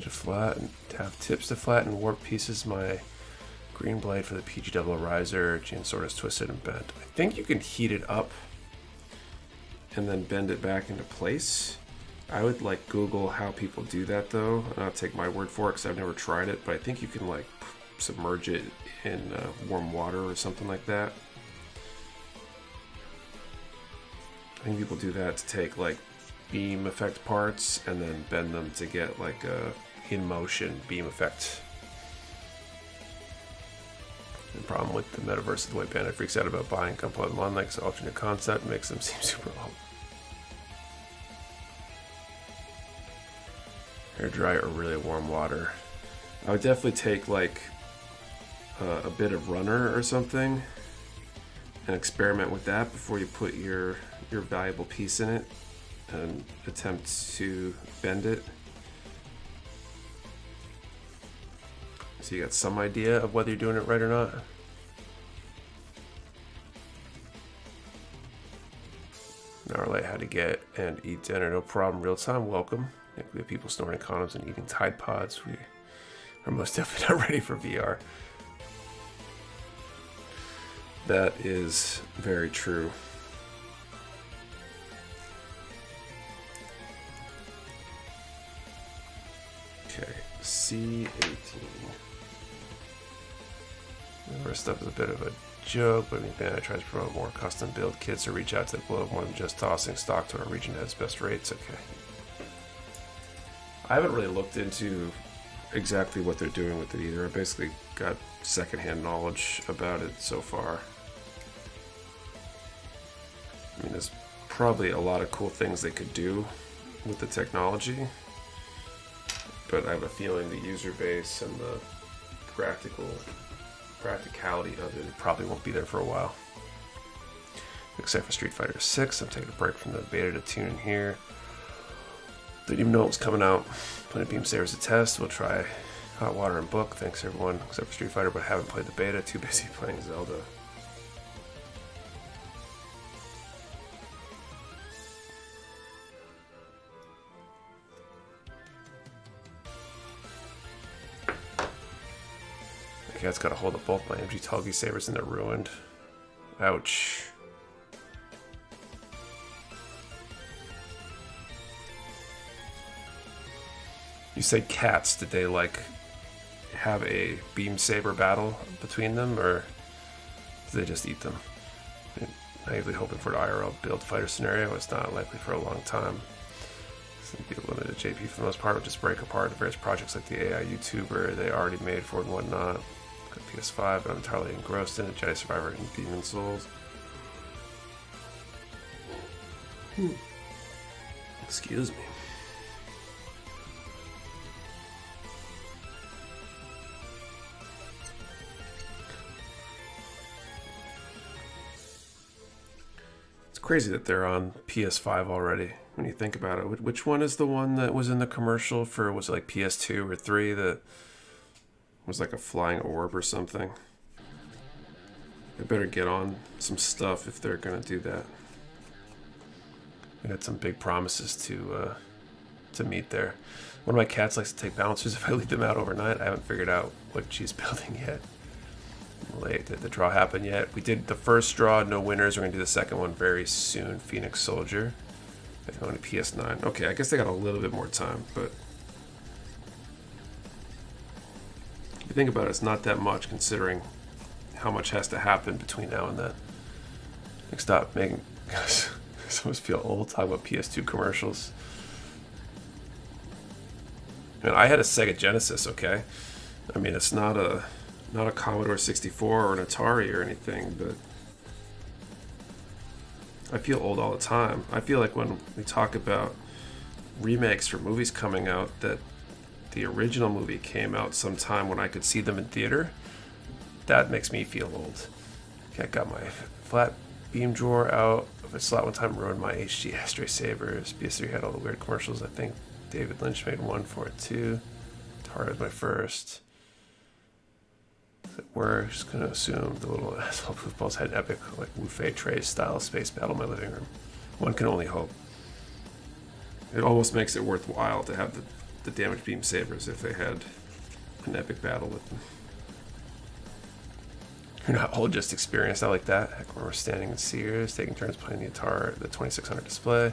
To flatten, to have tips to flatten warp pieces. My green blade for the PG double riser. Gene sword is twisted and bent. I think you can heat it up and then bend it back into place. I would like Google how people do that though. Not take my word for it because I've never tried it, but I think you can like submerge it in warm water or something like that. I think people do that to take like beam effect parts and then bend them to get like a in motion beam effect. The problem with the metaverse is the way Bandit freaks out about buying Gunpla Online, like it's alternate concept, makes them seem super low. Hair dry or really warm water. I would definitely take like a bit of runner or something and experiment with that before you put your valuable piece in it and attempt to bend it. So you got some idea of whether you're doing it right or not. An hour late, how to get and eat dinner, no problem. Real time, welcome. I think we have people snoring condoms and eating Tide Pods. We are most definitely not ready for VR. That is very true. Okay, C18. The rest stuff is a bit of a joke, but Bandit tries to promote more custom build kits or reach out to the globe more than just tossing stock to our region at its best rates. Okay. I haven't really looked into exactly what they're doing with it either. I basically got secondhand knowledge about it so far. I mean, there's probably a lot of cool things they could do with the technology, but I have a feeling the user base and the practicality of it probably won't be there for a while. Except for Street Fighter 6, I'm taking a break from the beta to tune in here. Didn't even know it was coming out. Playing Beam Sabers to test. We'll try Hot Water and Book. Thanks everyone, except for Street Fighter, but haven't played the beta. Too busy playing Zelda. The cat's got a hold of both my MG Tulgi Sabers and they're ruined. Ouch. You said cats. Did they like have a beam saber battle between them, or did they just eat them? Naively hoping for an IRL build fighter scenario. It's not likely for a long time. It's going to be limited to JP for the most part, which just break apart various projects like the AI YouTuber they already made for it and whatnot. Got PS5, but I'm entirely engrossed in it. Jedi Survivor and Demon Souls. Excuse me. Crazy that they're on PS5 already when you think about it. Which one is the one that was in the commercial for, was it like PS2 or 3 that was like a flying orb or something? They better get on some stuff if they're gonna do that. They had some big promises to meet there. One of my cats likes to take bouncers if I leave them out overnight. I haven't figured out what she's building yet. Late. Did the draw happen yet? We did the first draw, no winners. We're going to do the second one very soon. Phoenix Soldier. I think on a PS9. Okay, I guess they got a little bit more time, but think about it, it's not that much considering how much has to happen between now and then. Like, stop making... I almost feel old talking about PS2 commercials. Man, I had a Sega Genesis, okay? I mean, it's not a Commodore 64 or an Atari or anything, but I feel old all the time. I feel like when we talk about remakes for movies coming out, that the original movie came out sometime when I could see them in theater. That makes me feel old. Okay, I got my flat beam drawer out of its slot one time, ruined my HD ashtray savers. PS3 had all the weird commercials. I think David Lynch made one for it too. Atari was my first. We're just gonna assume the little asshole goofballs had epic, like Wu-Fei Trey style space battle in my living room. One can only hope. It almost makes it worthwhile to have the damaged beam sabers if they had an epic battle with them. You're not all just experienced out like that. Heck, when we're standing in Sears, taking turns playing the Atari, the 2600 display. I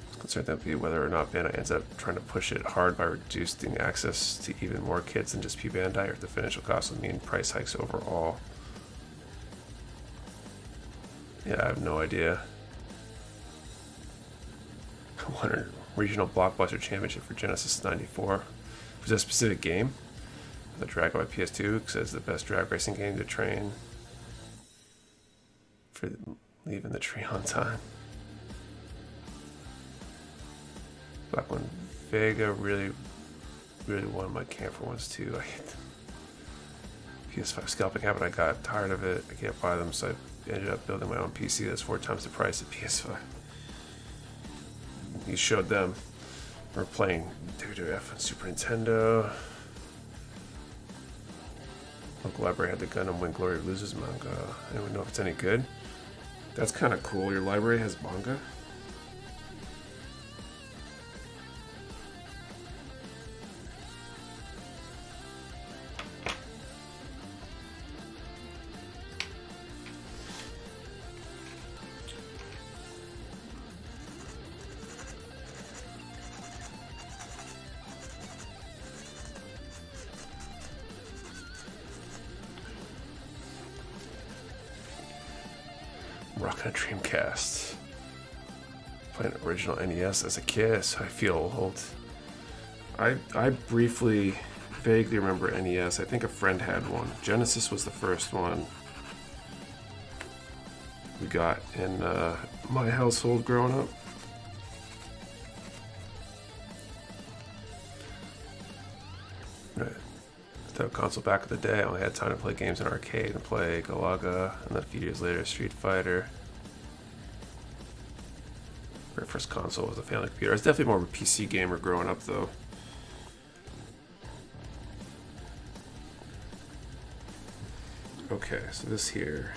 was concerned that would be whether or not Bandai ends up trying to push it hard by reducing access to even more kids than just P Bandai, or if the financial cost would mean price hikes overall. Yeah, I have no idea. I wonder, regional blockbuster championship for Genesis 94. Was that a specific game? The Drag by PS2 says the best drag racing game to train for leaving the tree on time. Back when Vega really won my camper ones too. I hate them. PS5 scalping habit, I got tired of it. I can't buy them, so I ended up building my own PC that's 4 times the price of PS5. You showed them. We're playing WWF on Super Nintendo. Local library had the Gundam When Glory Loses manga. Anyone know if it's any good? That's kind of cool. Your library has manga? Rockin' a Dreamcast. Playing original NES as a kid, so I feel old. I briefly, vaguely remember NES. I think a friend had one. Genesis was the first one we got in my household growing up. Right. The console back in the day, I only had time to play games in arcade and play Galaga, and then a few years later, Street Fighter. Very first console was a family computer. I was definitely more of a PC gamer growing up, though. Okay, so this here.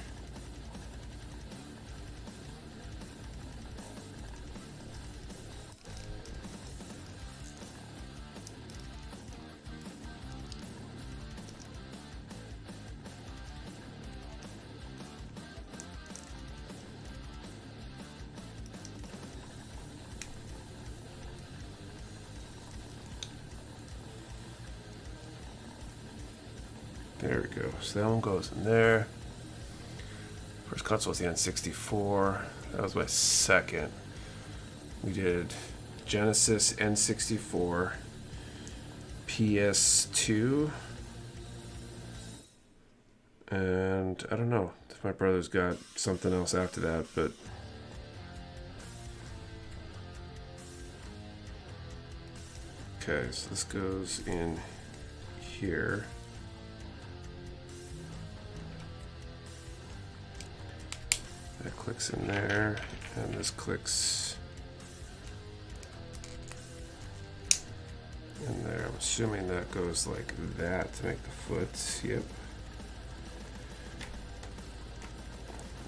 There we go. So that one goes in there. First console was the N64. That was my second. We did Genesis, N64, PS2, and I don't know if my brother's got something else after that, but okay, so this goes in here. That clicks in there, and this clicks in there. I'm assuming that goes like that to make the foot. Yep.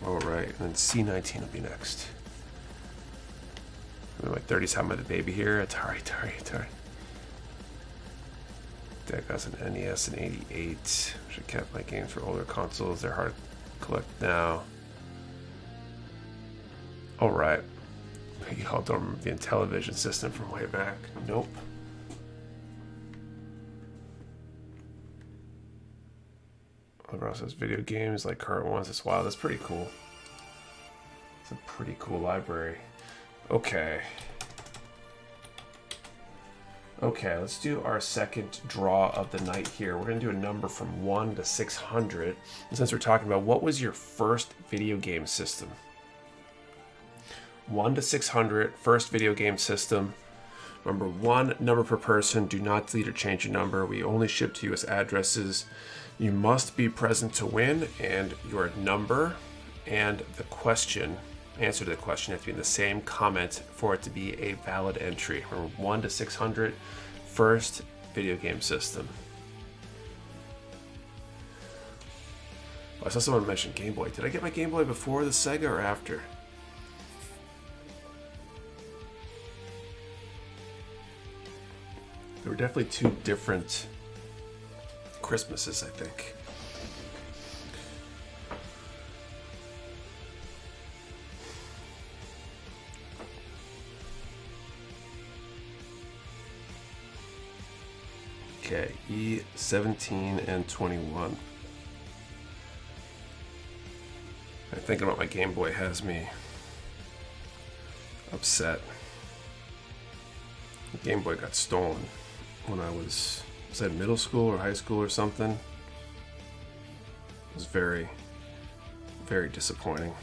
Alright, and then C19 will be next. I'm in my 30s, having the baby here. Atari. That got an NES in '88. Which I kept my games for older consoles. They're hard to collect now. Alright. Y'all don't remember the Intellivision system from way back. Nope. Whoever else has video games like current ones, it's wild. That's pretty cool. It's a pretty cool library. Okay. Okay, let's do our second draw of the night here. We're going to do a number from 1 to 600. And since we're talking about what was your first video game system? 1 to 600, first video game system. Remember, 1 number per person. Do not delete or change your number. We only ship to US addresses. You must be present to win, and your number and the question, answer to the question, have to be in the same comment for it to be a valid entry. Remember, 1 to 600, first video game system. I saw someone mention Game Boy. Did I get my Game Boy before the Sega or after? There were definitely 2 different Christmases, I think. Okay, E17 and 21. Thinking about my Game Boy has me upset. The Game Boy got stolen when I was that middle school or high school or something? It was very, very disappointing.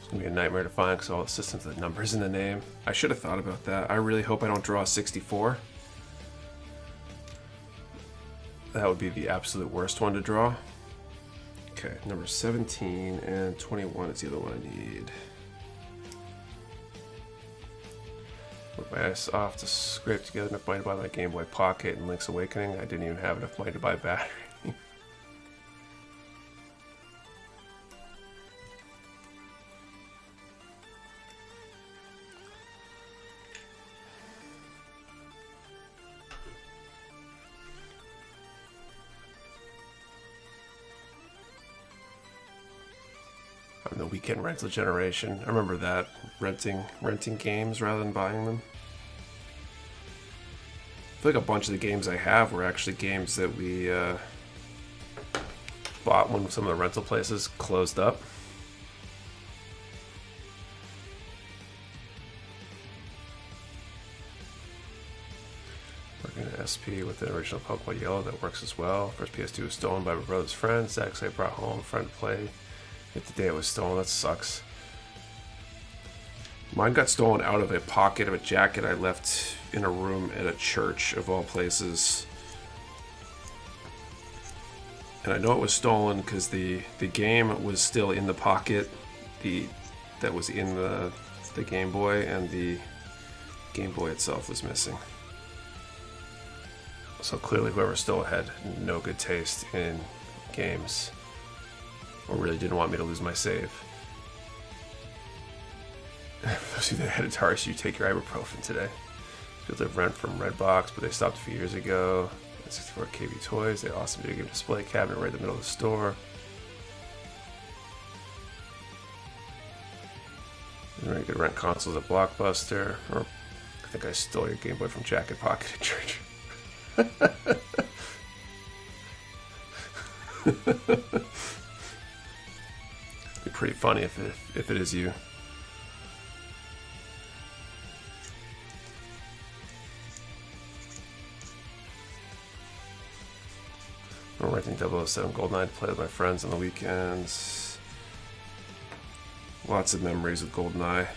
It's gonna be a nightmare to find because all the systems have numbers in the name. I should have thought about that. I really hope I don't draw a 64. That would be the absolute worst one to draw. Okay, number 17 and 21 is the other one I need. Worked my ass off to scrape together enough money to buy my Game Boy Pocket and Link's Awakening. I didn't even have enough money to buy a battery. I'm the weekend rental generation. I remember that, renting games rather than buying them. I feel like a bunch of the games I have were actually games that we bought when some of the rental places closed up. Working at SP with the original Pokemon Yellow that works as well. First PS2 was stolen by my brother's friend. Zach I brought home a friend to play. Hit the day it was stolen. That sucks. Mine got stolen out of a pocket of a jacket I left in a room at a church, of all places. And I know it was stolen because the game was still in the pocket that was in the Game Boy, and the Game Boy itself was missing. So clearly whoever stole it had no good taste in games, or really didn't want me to lose my save. See, they had Atari, so you take your ibuprofen today. People live rent from Redbox, but they stopped a few years ago. 64 KB Toys, they awesome video game display cabinet right in the middle of the store. You could rent consoles at Blockbuster, or I think I stole your Game Boy from Jacket Pocket at church. It'd be pretty funny if it is you. I'm renting 007 Goldeneye to play with my friends on the weekends. Lots of memories with Goldeneye.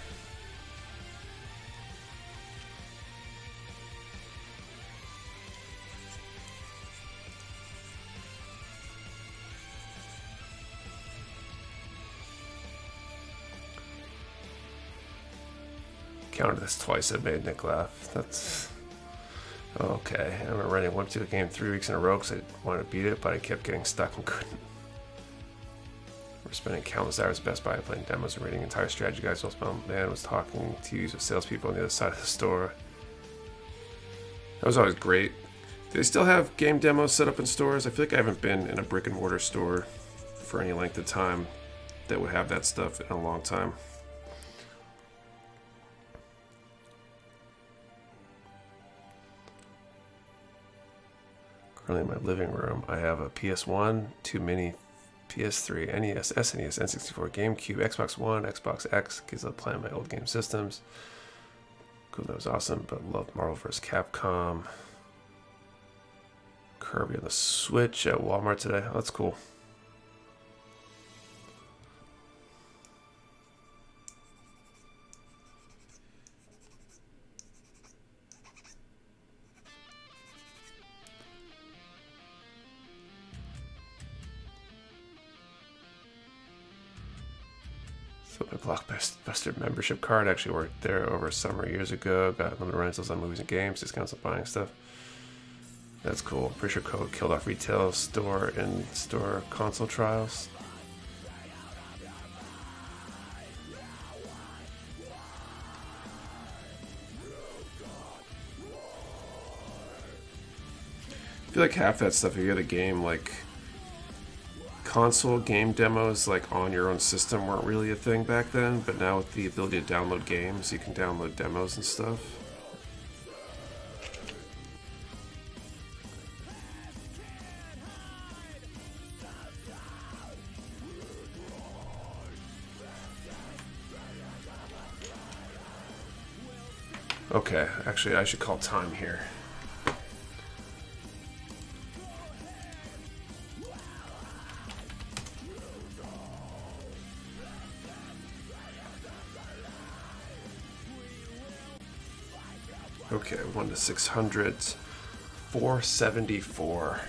Counted this twice. It made Nick laugh. That's okay. I remember renting one particular game 3 weeks in a row because I wanted to beat it, but I kept getting stuck and couldn't. We're spending countless hours at Best Buy playing demos and reading entire strategy guides while my man was talking to you with salespeople on the other side of the store. That was always great. Do they still have game demos set up in stores? I feel like I haven't been in a brick and mortar store for any length of time that would have that stuff in a long time. Currently in my living room, I have a PS1, 2 mini PS3, NES, SNES, N64, GameCube, Xbox One, Xbox X, because I'm playing my old game systems. Cool, that was awesome, but loved Marvel vs. Capcom. Kirby on the Switch at Walmart today. Oh, that's cool. So my Blockbuster membership card actually worked there over summer years ago. Got limited rentals on movies and games, discounts on buying stuff. That's cool. Pretty sure code killed off retail store and store console trials. I feel like half that stuff, if you get a game like console game demos like on your own system weren't really a thing back then, but now with the ability to download games, you can download demos and stuff. Okay, actually I should call time here. Okay, 1 to 600, 474.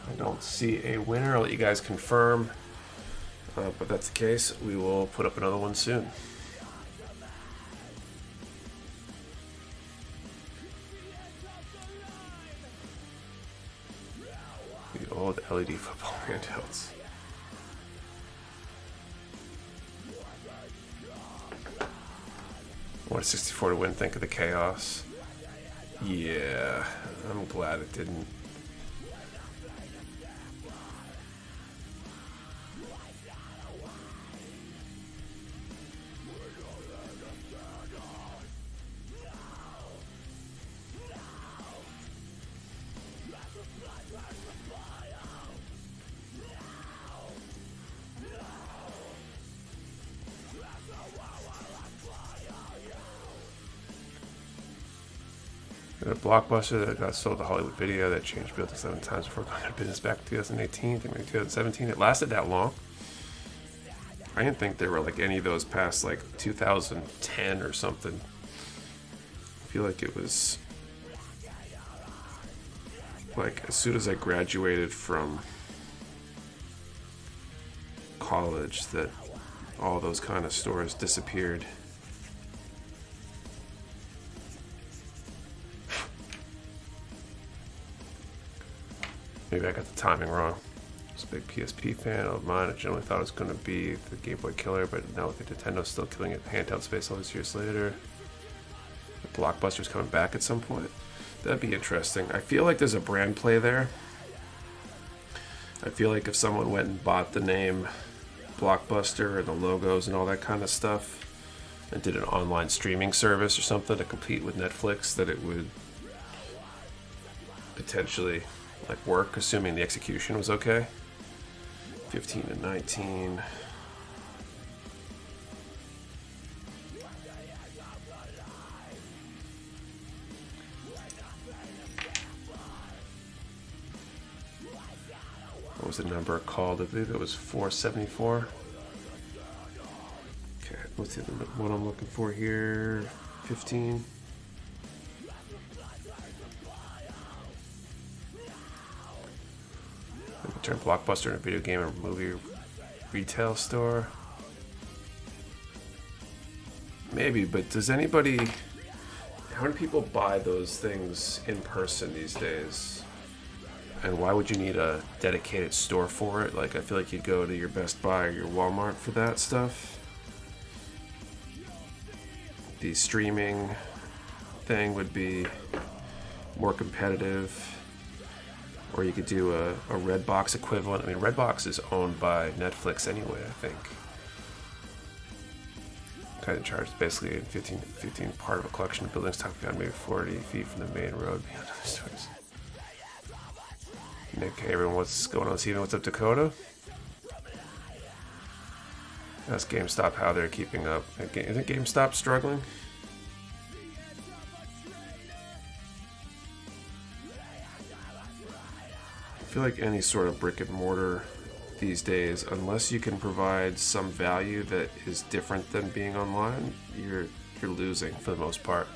I don't see a winner. I'll let you guys confirm. But if that's the case, we will put up another one soon. The old LED football handhelds. What 64 to win, think of the chaos. Yeah, I'm glad it didn't. A Blockbuster that got sold to Hollywood Video that changed build to 7 times before going out of business back in 2018, I think maybe 2017. It lasted that long. I didn't think there were like any of those past like 2010 or something. I feel like it was like as soon as I graduated from college that all those kind of stores disappeared. Maybe I got the timing wrong. I was a big PSP fan of mine. I generally thought it was going to be the Game Boy killer, but now with the Nintendo still killing it in handheld space all these years later. The Blockbuster's coming back at some point. That'd be interesting. I feel like there's a brand play there. I feel like if someone went and bought the name Blockbuster and the logos and all that kind of stuff and did an online streaming service or something to compete with Netflix, that it would potentially like work, assuming the execution was okay. 15 to 19. What was the number called? I believe it was 474. Okay, what's the other one I'm looking for here? 15. Turn Blockbuster into a video game or movie retail store. Maybe, but does anybody... How many people buy those things in person these days? And why would you need a dedicated store for it? Like, I feel like you'd go to your Best Buy or your Walmart for that stuff. the streaming thing would be more competitive. Or you could do a Redbox equivalent. I mean, Redbox is owned by Netflix anyway, I think. Kind of charges basically 15 part of a collection of buildings tucked beyond maybe 40 feet from the main road beyond other stores. Nick, hey everyone, what's going on, Steven? What's up, Dakota? Ask GameStop how they're keeping up. Isn't GameStop struggling? I feel like any sort of brick and mortar these days, unless you can provide some value that is different than being online, you're losing for the most part.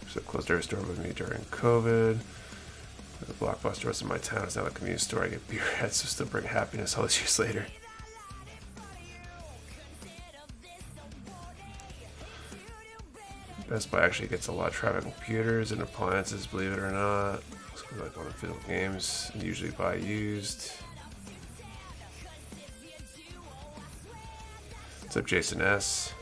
So closed every store with me during COVID. The Blockbuster was in my town. It's now a convenience store. I get beer heads, so still bring happiness all these years later. Best Buy actually gets a lot of traffic on computers and appliances, believe it or not. So like on the physical games, and usually buy used. What's up, Jason S?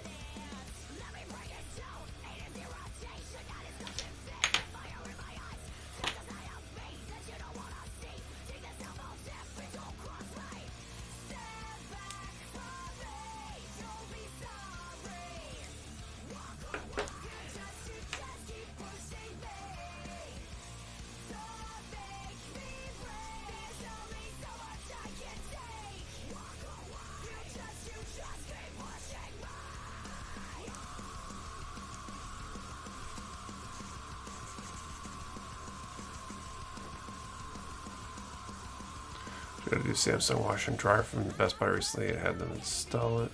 Gotta do Samsung wash and dryer from the Best Buy recently. I had them install it.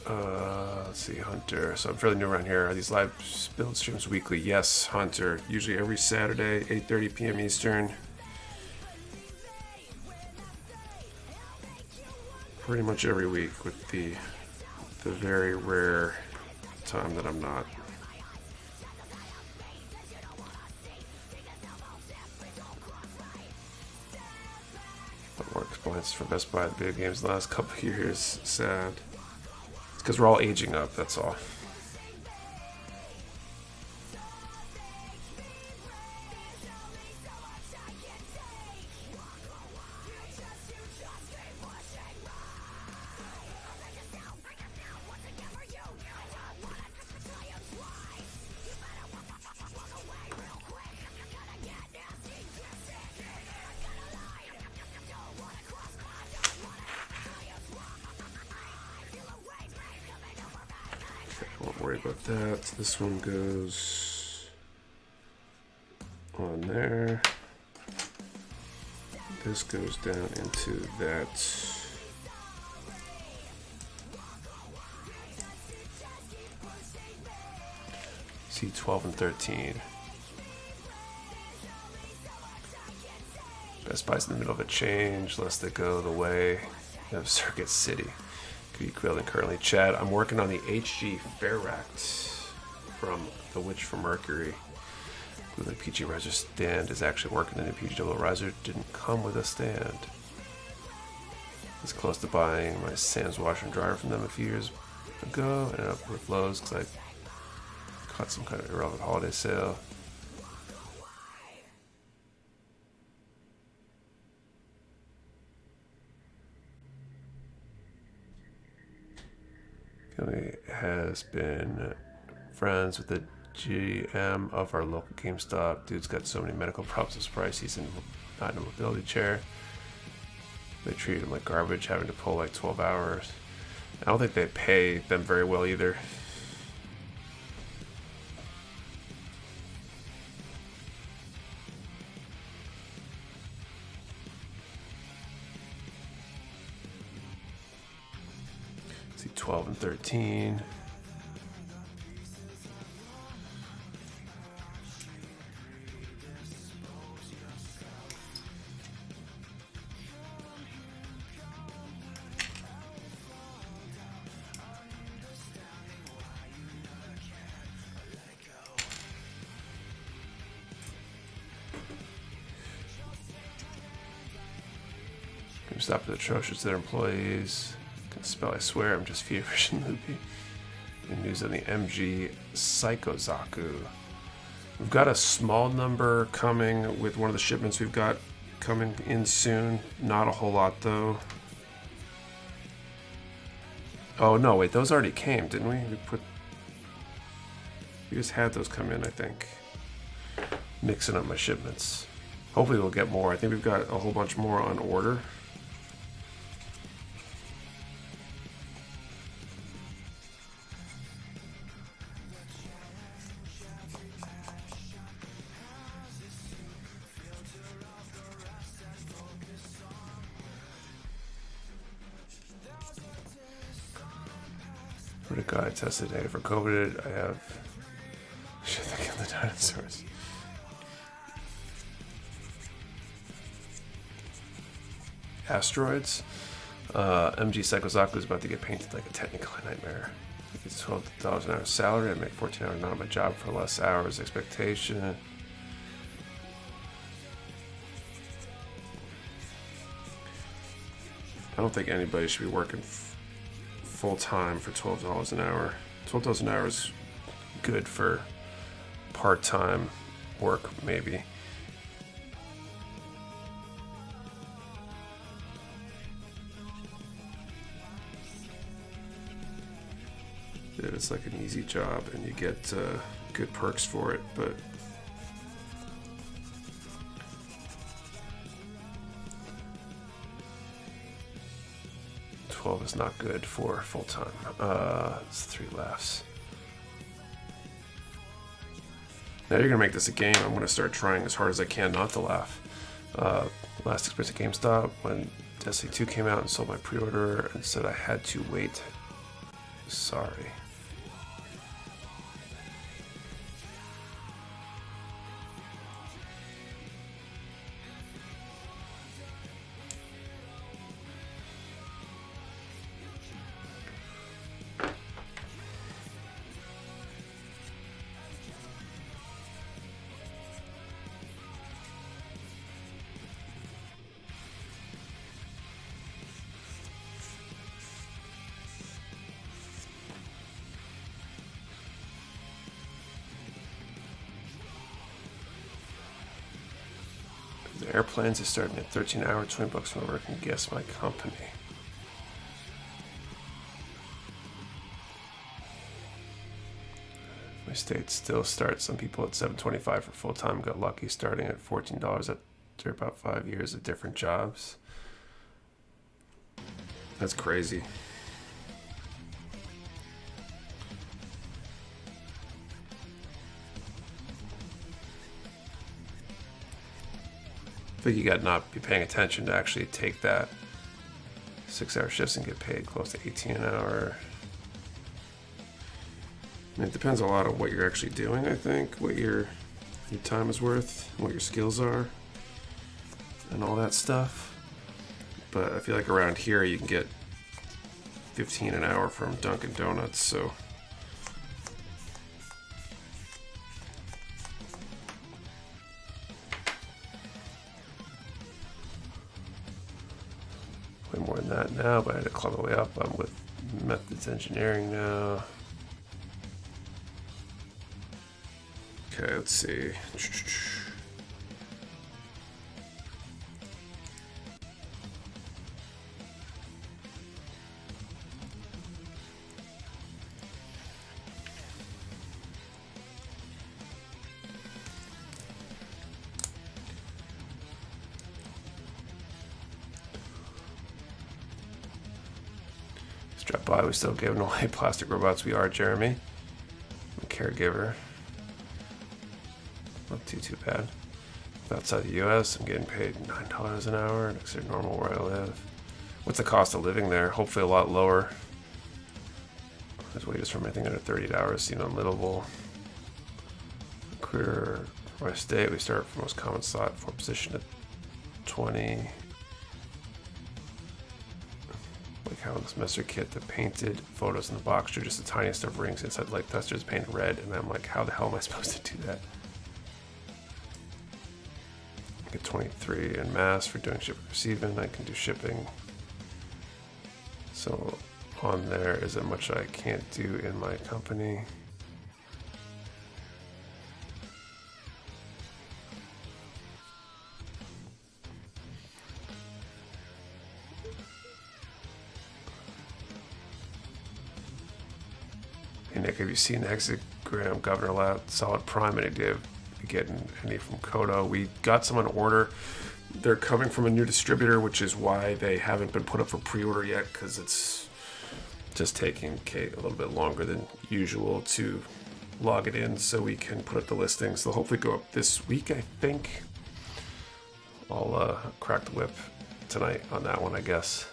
Let's see, Hunter. So I'm fairly new around here. Are these live build streams weekly? Yes, Hunter. Usually every Saturday, 8:30 p.m. Eastern. Pretty much every week, with the very rare time that I'm not. More expense for Best Buy video games the last couple of years. Sad. It's because we're all aging up, that's all. Don't worry about that. This one goes on there. This goes down into that. C12 and 13. Best Buy's in the middle of a change, lest they go the way of Circuit City. Could be equivalent currently. Chad, I'm working on the HG Fairact from The Witch from Mercury. The PG Riser stand is actually working. The new PG Double Riser didn't come with a stand. It's close to buying my Sam's washer and dryer from them a few years ago. Ended up with Lowe's because I caught some kind of irrelevant holiday sale. Kelly has been friends with the GM of our local GameStop. Dude's got so many medical problems. I'm surprised he's not in a mobility chair. They treat him like garbage, having to pull like 12 hours. I don't think they pay them very well either. See, 12 and 13. GameStop is atrocious to their employees. I can spell, I swear, I'm just feverish and loopy. The news on the MG Psychozaku. We've got a small number coming with one of the shipments we've got coming in soon. Not a whole lot though. Oh no, wait, those already came, didn't we? We just had those come in, I think. Mixing up my shipments. Hopefully we'll get more. I think we've got a whole bunch more on order. Ver.Ka, I tested negative for COVID. I have... Should I kill the dinosaurs? Asteroids. MG Psychozaku is about to get painted like a technical nightmare. It's $12 an hour salary. I make 14 hours not on my job for less hours. Expectation. I don't think anybody should be working full time for $12 an hour. $12 an hour is good for part-time work, maybe. It's like an easy job and you get good perks for it, but $12 is not good for full-time. It's 3 laughs. Now you're gonna make this a game. I'm gonna start trying as hard as I can not to laugh. Last experience at GameStop when Destiny 2 came out and sold my pre-order and said I had to wait. Sorry. The airplanes are starting at 13 hours, $20 an hour. I can guess my company. My state still starts some people at $7.25 for full time. Got lucky starting at $14 after about 5 years of different jobs. That's crazy. I think you got to not be paying attention to actually take that 6-hour shifts and get paid close to 18 an hour. I mean, it depends a lot on what you're actually doing, I think, what your time is worth, what your skills are, and all that stuff. But I feel like around here you can get 15 an hour from Dunkin' Donuts, so... way more than that now, but I had to climb my way up. I'm with methods engineering now. Okay, let's see. Drop by, we still giving away plastic robots. We are, Jeremy. I'm a caregiver. Not too bad. Outside the US, I'm getting paid $9 an hour, next to normal where I live. What's the cost of living there? Hopefully a lot lower. His wages from anything under 38 hours seem unlivable. Career where I stay, we start from most common slot for position at 20. Like how in the semester kit, the painted photos in the box are just the tiniest of rings inside light testers painted red, and I'm like, how the hell am I supposed to do that? Get 23 in mass for doing shipping receiving. I can do shipping. So on there is how much I can't do in my company. Hey Nick, have you seen the hexagram governor allowed solid prime? Any idea of getting any from Kodo? We got some on order. They're coming from a new distributor, which is why they haven't been put up for pre-order yet, because it's just taking a little bit longer than usual to log it in so we can put up the listings. They'll hopefully go up this week, I think. I'll crack the whip tonight on that one, I guess.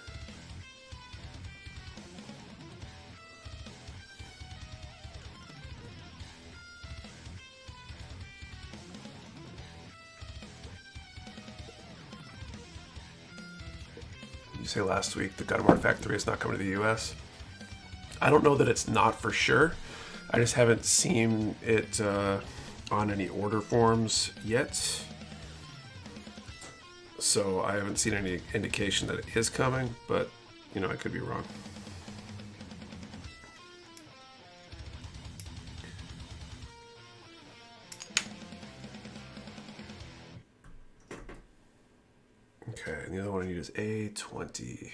You say last week the Gundam Artifact 3 is not coming to the US. I don't know that it's not for sure. I just haven't seen it on any order forms yet. So I haven't seen any indication that it is coming, but you know, I could be wrong. Okay, and the other one I need is A20.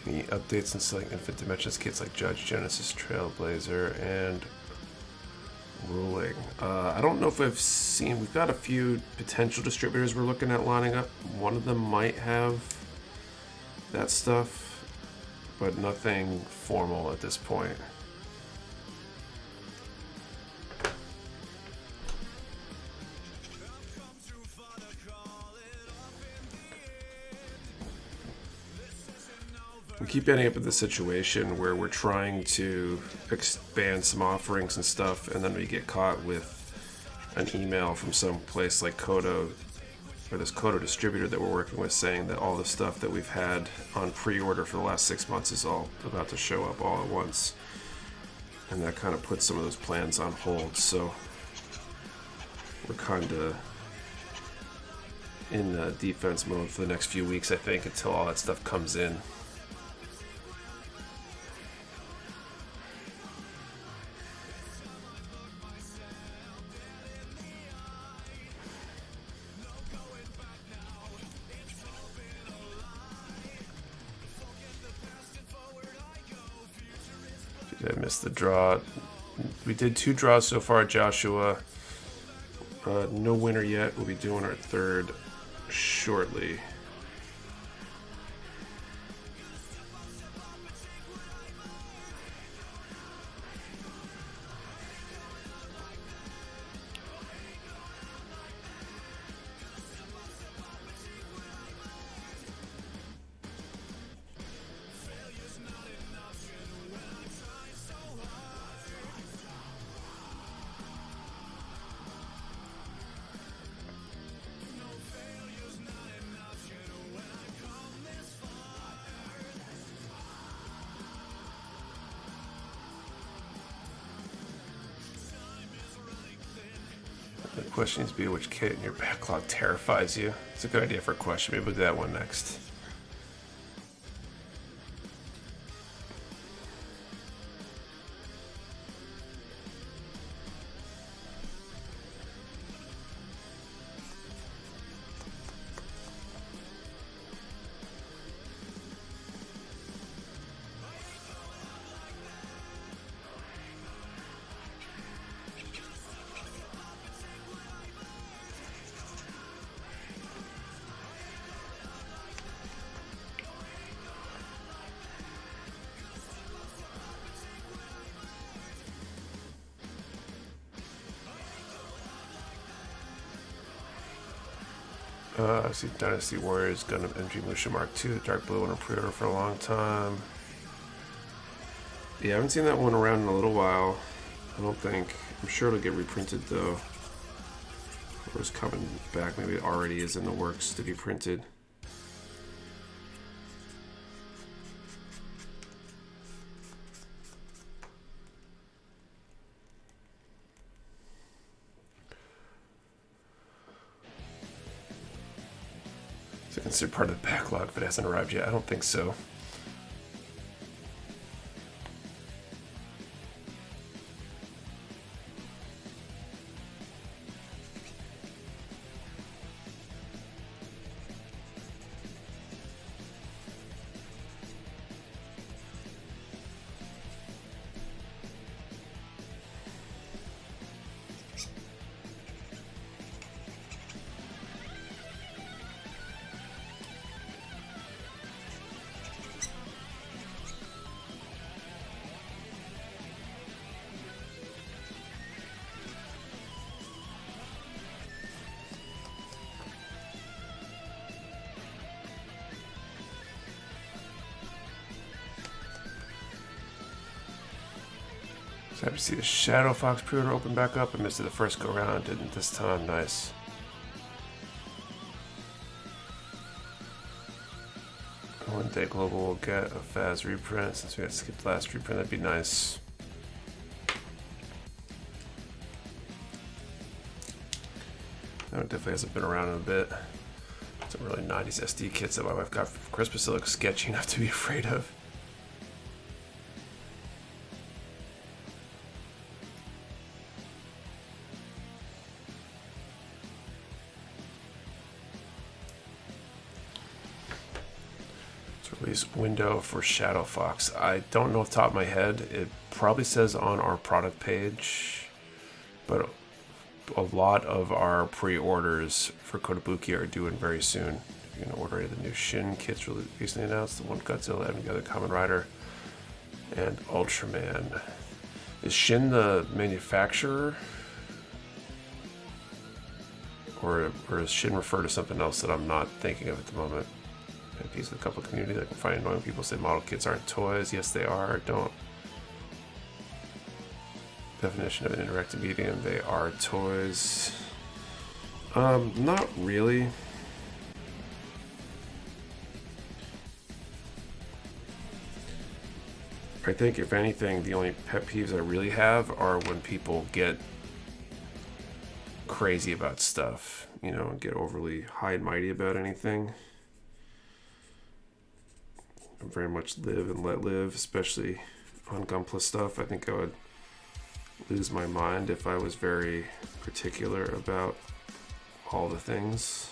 Any updates in selling Infinite Dimensions kits like Judge, Genesis, Trailblazer, and Ruling? I don't know if we've got a few potential distributors we're looking at lining up. One of them might have that stuff, but nothing formal at this point. We keep ending up in this situation where we're trying to expand some offerings and stuff, and then we get caught with an email from some place like Kodo, or this Kodo distributor that we're working with, saying that all the stuff that we've had on pre-order for the last 6 months is all about to show up all at once. And that kind of puts some of those plans on hold, so we're kind of in defense mode for the next few weeks, I think, until all that stuff comes in. I missed the draw. We did 2 draws so far, Joshua. No winner yet. We'll be doing our 3rd shortly. The question needs to be which kit in your backlog terrifies you. It's a good idea for a question. Maybe we'll do that one next. I see Dynasty Warriors, Gundam MG Musha Mark II, the dark blue one on pre-order for a long time. Yeah, I haven't seen that one around in a little while. I don't think. I'm sure it'll get reprinted though. Or it's coming back. Maybe it already is in the works to be printed. Is it considered part of the backlog if it hasn't arrived yet? I don't think so. So happy to see the Shadow Fox pre-order open back up. I missed it the first go round, didn't this time. Nice. One day Global will get a Faz reprint since we got skipped last reprint. That'd be nice. That one definitely hasn't been around in a bit. Some really 90s SD kits that my wife got for Christmas that look sketchy enough to be afraid of. Release window for Shadow Fox. I don't know off the top of my head. It probably says on our product page, but a lot of our pre-orders for Kotobuki are due in very soon. You're gonna order the new Shin kits recently announced, the one Godzilla and the other Kamen Rider and Ultraman. Is Shin the manufacturer? Or is Shin refer to something else that I'm not thinking of at the moment? Piece of a couple of community that can find annoying people say model kits aren't toys. Yes, they are. Don't. Definition of an interactive medium. They are toys. Not really. I think if anything, the only pet peeves I really have are when people get crazy about stuff, you know, and get overly high and mighty about anything. Very much live and let live, especially on Gunpla stuff. I think I would lose my mind if I was very particular about all the things.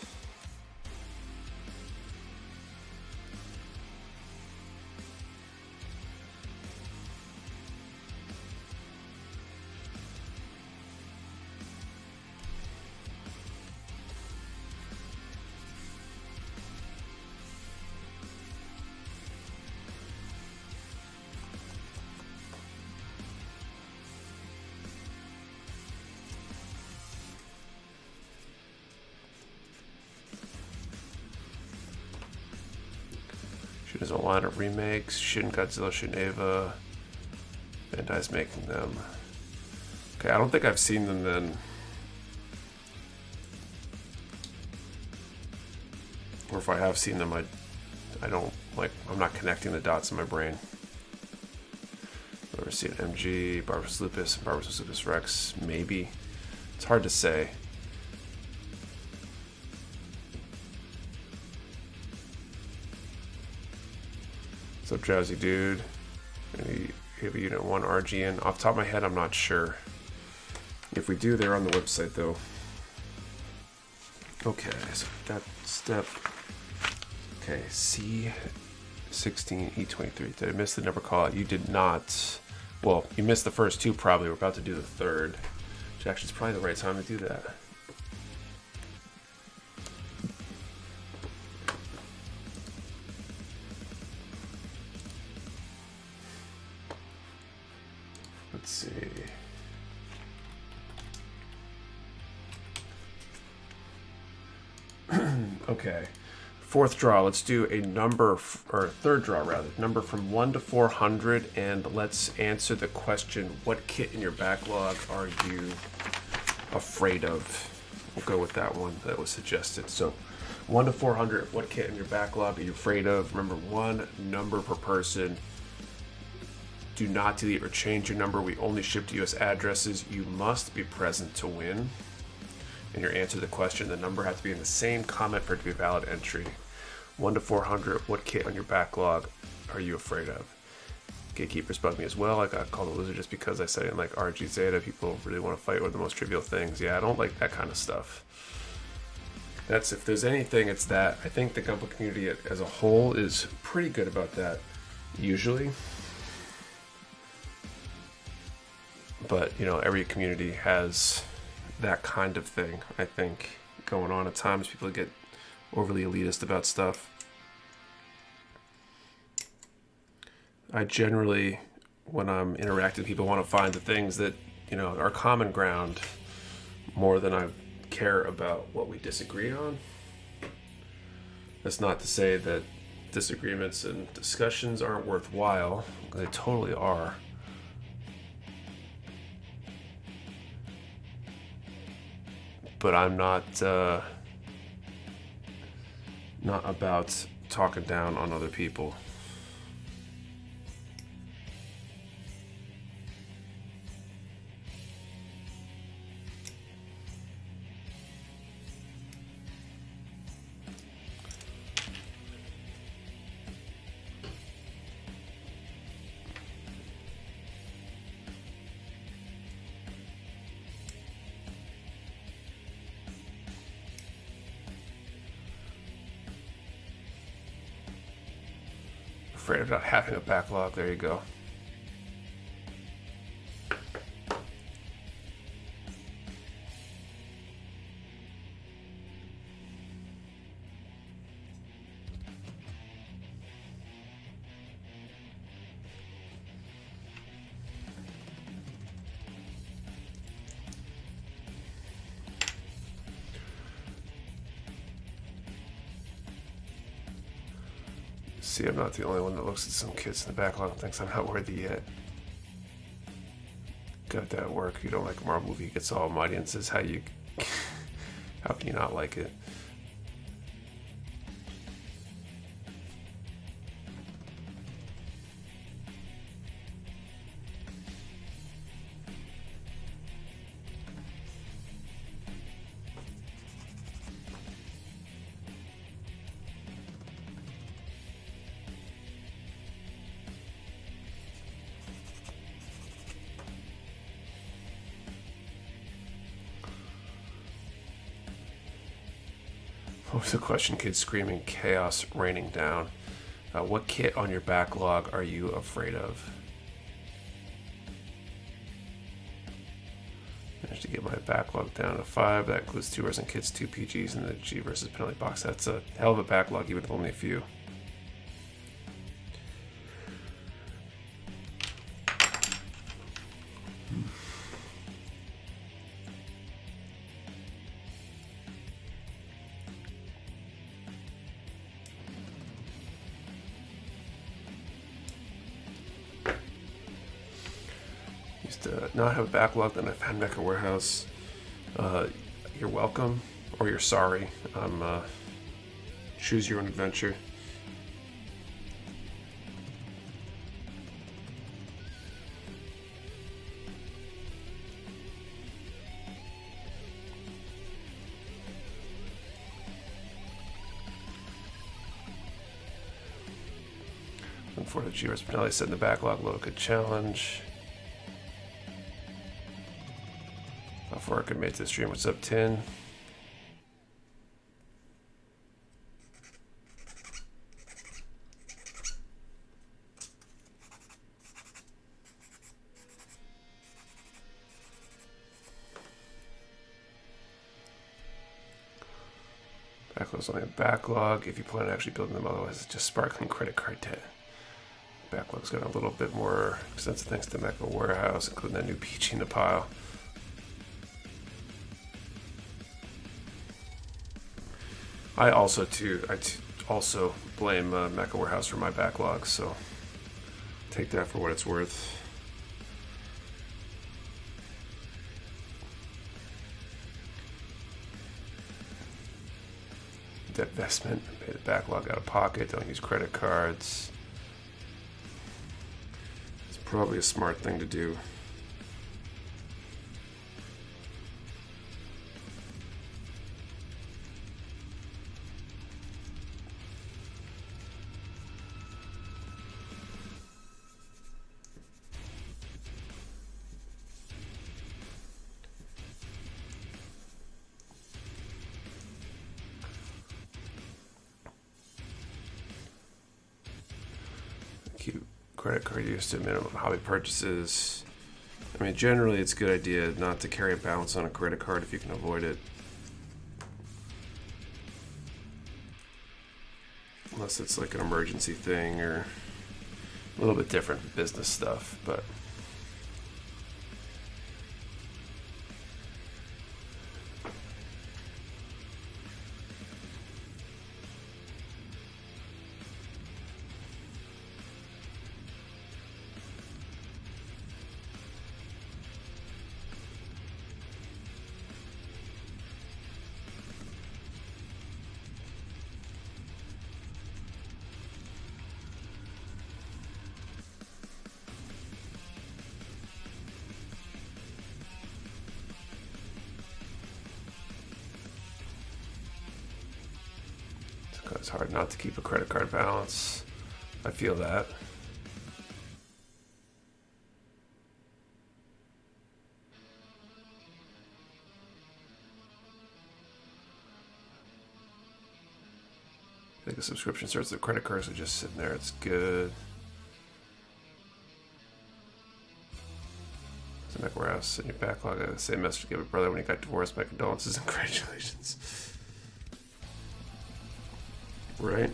There's a line of remakes. Shin Godzilla, Shin Eva. Bandai's making them. Okay, I don't think I've seen them then. Or if I have seen them, I don't like. I'm not connecting the dots in my brain. I've ever seen MG, Barbarous Lupus, Barbarous Lupus Rex. Maybe. It's hard to say. What's up, Drowsy Dude? Maybe have a Unit 1 RGN. Off the top of my head, I'm not sure. If we do, they're on the website, though. Okay, so that step. Okay, C16E23. Did I miss the number call out? You did not. Well, you missed the first two, probably. We're about to do the third. Which actually is probably the right time to do that. Let's see. Okay. Fourth draw, let's do a number, or third draw rather, number from 1 to 400, and let's answer the question, what kit in your backlog are you afraid of? We'll go with that one that was suggested. So 1 to 400, what kit in your backlog are you afraid of? Remember, one number per person. Do not delete or change your number. We only ship to US addresses. You must be present to win. And your answer to the question, the number has to be in the same comment for it to be a valid entry. 1 to 400, what kit on your backlog are you afraid of? Gatekeepers bug me as well. I got called a loser just because I said it in like RG Zeta. People really want to fight over the most trivial things. Yeah, I don't like that kind of stuff. That's, if there's anything, it's that. I think the Gundam community as a whole is pretty good about that, usually. But, you know, every community has that kind of thing, I think, going on at times. People get overly elitist about stuff. I generally, when I'm interacting with people, want to find the things that, you know, are common ground more than I care about what we disagree on. That's not to say that disagreements and discussions aren't worthwhile. They totally are. But I'm not about talking down on other people. Afraid of not having a backlog. There you go. See, I'm not the only one that looks at some kids in the backlog and thinks I'm not worthy yet. Got that work. You don't like a Marvel movie, gets all almighty and says how can you not like it? What was the question? Kids screaming, chaos raining down. What kit on your backlog are you afraid of? Managed to get my backlog down to 5. That includes 2 Resident Kids, 2 PGs, and the G versus penalty box. That's a hell of a backlog, even with only a few. To not have a backlog, then I found Mecha Warehouse. You're welcome, or you're sorry. Choose your own adventure. And for the G-Res Penalty, set in the backlog, load could challenge. Before I could make the stream, what's up, Tin? Backlog's only a backlog if you plan on actually building them, otherwise it's just sparkling credit card debt. Backlog's got a little bit more extensive thanks to Mecha Warehouse, including that new PG in the pile. I also also blame Mecha Warehouse for my backlog, so take that for what it's worth. Divestment, pay the backlog out of pocket, don't use credit cards. It's probably a smart thing to do. Keep credit card use to minimum hobby purchases. I mean, generally it's a good idea not to carry a balance on a credit card if you can avoid it. Unless it's like an emergency thing or a little bit different for business stuff, but it's hard not to keep a credit card balance. I feel that. I think a subscription starts the credit cards are just sitting there. It's good. So Mecha Warehouse in your backlog. I same message to give a brother when he got divorced. My condolences and congratulations. Right.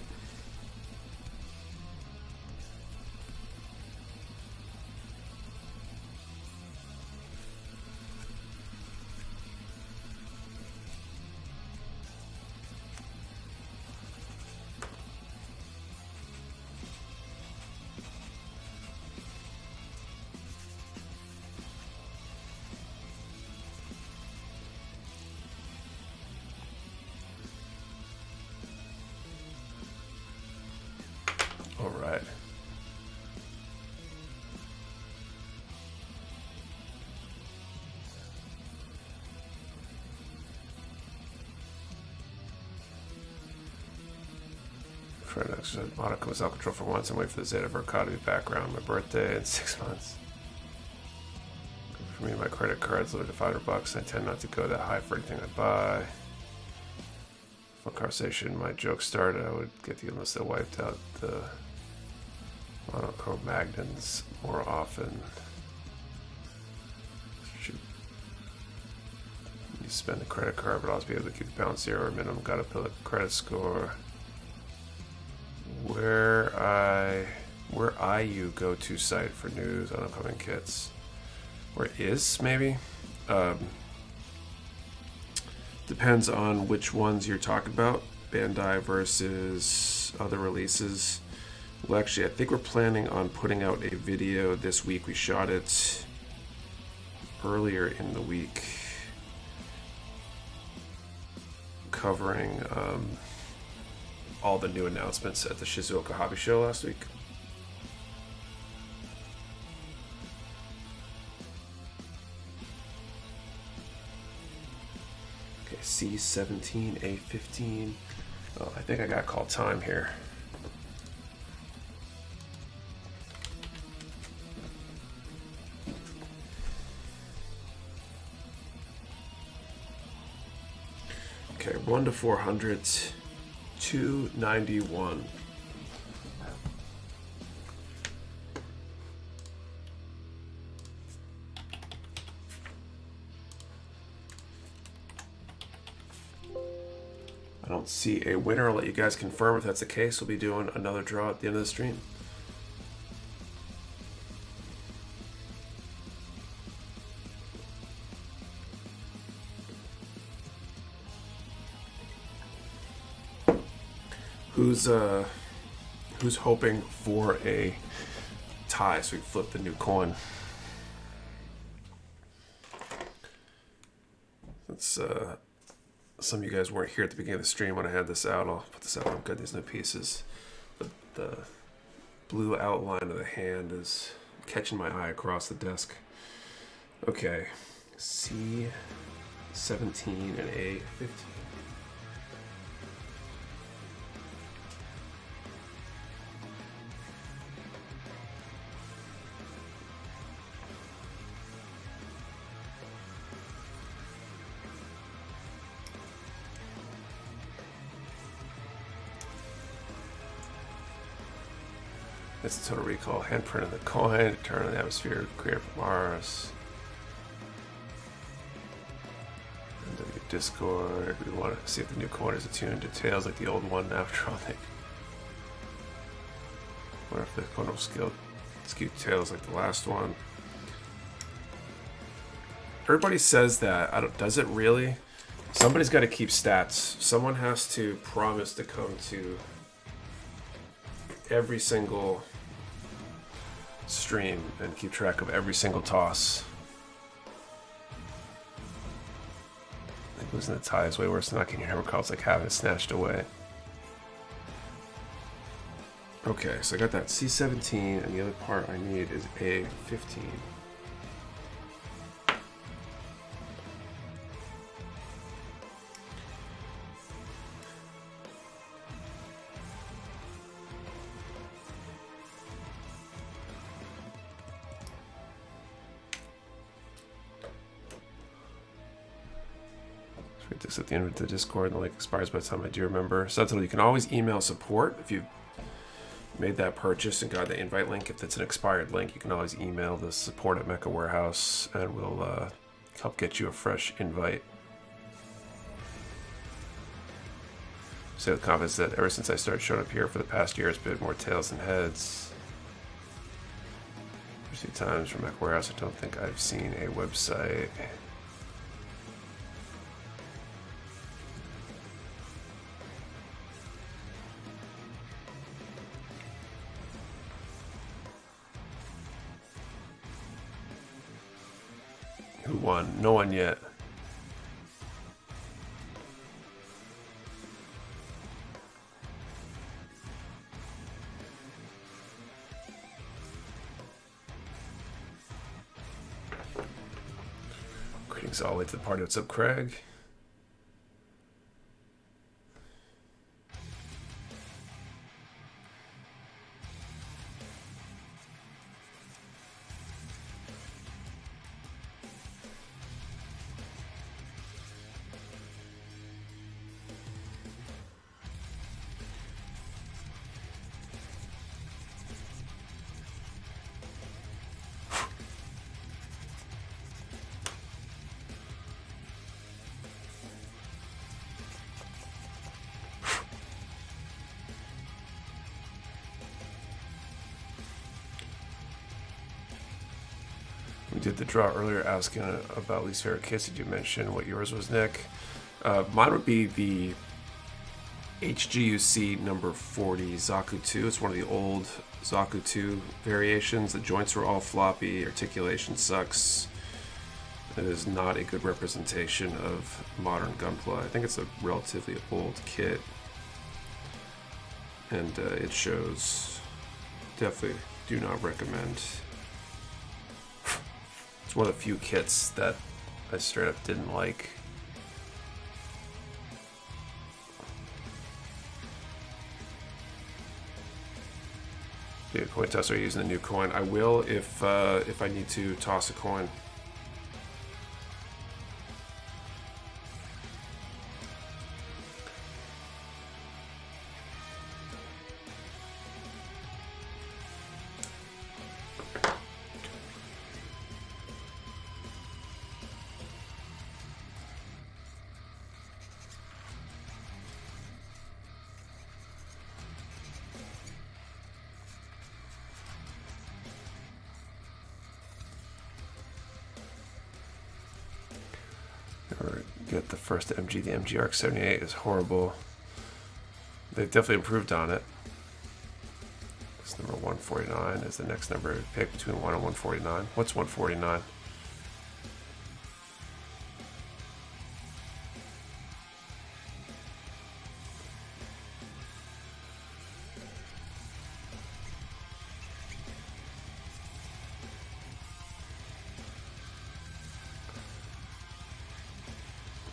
All right. Try to exercise Monaco was out of control for once and wait for the Zeta Ver.Ka to be back around my birthday in 6 months. For me, my credit card's limited to $500. I tend not to go that high for anything I buy. Fun conversation. My joke started. I would get the illness that wiped out the monochrome magnons more often. Should you spend the credit card, but also be able to keep the balance zero or minimum. Got to build a credit score. Where IU go-to site for news on upcoming kits? Where is maybe? Depends on which ones you're talking about. Bandai versus other releases. Well, actually, I think we're planning on putting out a video this week. We shot it earlier in the week, covering all the new announcements at the Shizuoka Hobby Show last week. Okay, C17, A15. Oh, I think I got called time here. Okay, 1 to 400, 291. I don't see a winner. I'll let you guys confirm if that's the case. We'll be doing another draw at the end of the stream. Who's hoping for a tie so we can flip the new coin? That's some of you guys weren't here at the beginning of the stream when I had this out. I'll put this out when I've got these new pieces. But the blue outline of the hand is catching my eye across the desk. Okay, C17 and A15. It's a Total Recall. Handprint of the coin. Turn on the atmosphere. Created from Mars. NW Discord. We want to see if the new coin is attuned to tails like the old one. After all, I wonder if the coin will skew tails like the last one. Everybody says that. I don't. Does it really? Somebody's got to keep stats. Someone has to promise to come to every single stream and keep track of every single toss. I think losing the tie is way worse than not getting your hammer call. It's like having it snatched away. Okay, so I got that C17, and the other part I need is A15. At the end of the Discord, and the link expires by the time I do remember. Sentinel, you can always email support if you've made that purchase and got the invite link. If it's an expired link, you can always email the support at Mecha Warehouse, and we'll help get you a fresh invite. Say with confidence that ever since I started showing up here for the past year, it's been more tails than heads. A few times from Mecha Warehouse, I don't think I've seen a website. Who won? No one yet. Greetings all the way to the party. What's up, Craig? Did the draw earlier asking about least favorite kits. Did you mention what yours was, Nick? Mine would be the HGUC number 40 Zaku 2. It's one of the old Zaku 2 variations. The joints were all floppy. Articulation sucks. It is not a good representation of modern Gunpla. I think it's a relatively old kit. And it shows. Definitely do not recommend. It's one of the few kits that I straight up didn't like. Yeah, coin toss, are you using the new coin? I will if I need to toss a coin. Or get the first MG, the MG Arc 78 is horrible. They've definitely improved on it. This number 149 is the next number to pick between 1 and 149. What's 149?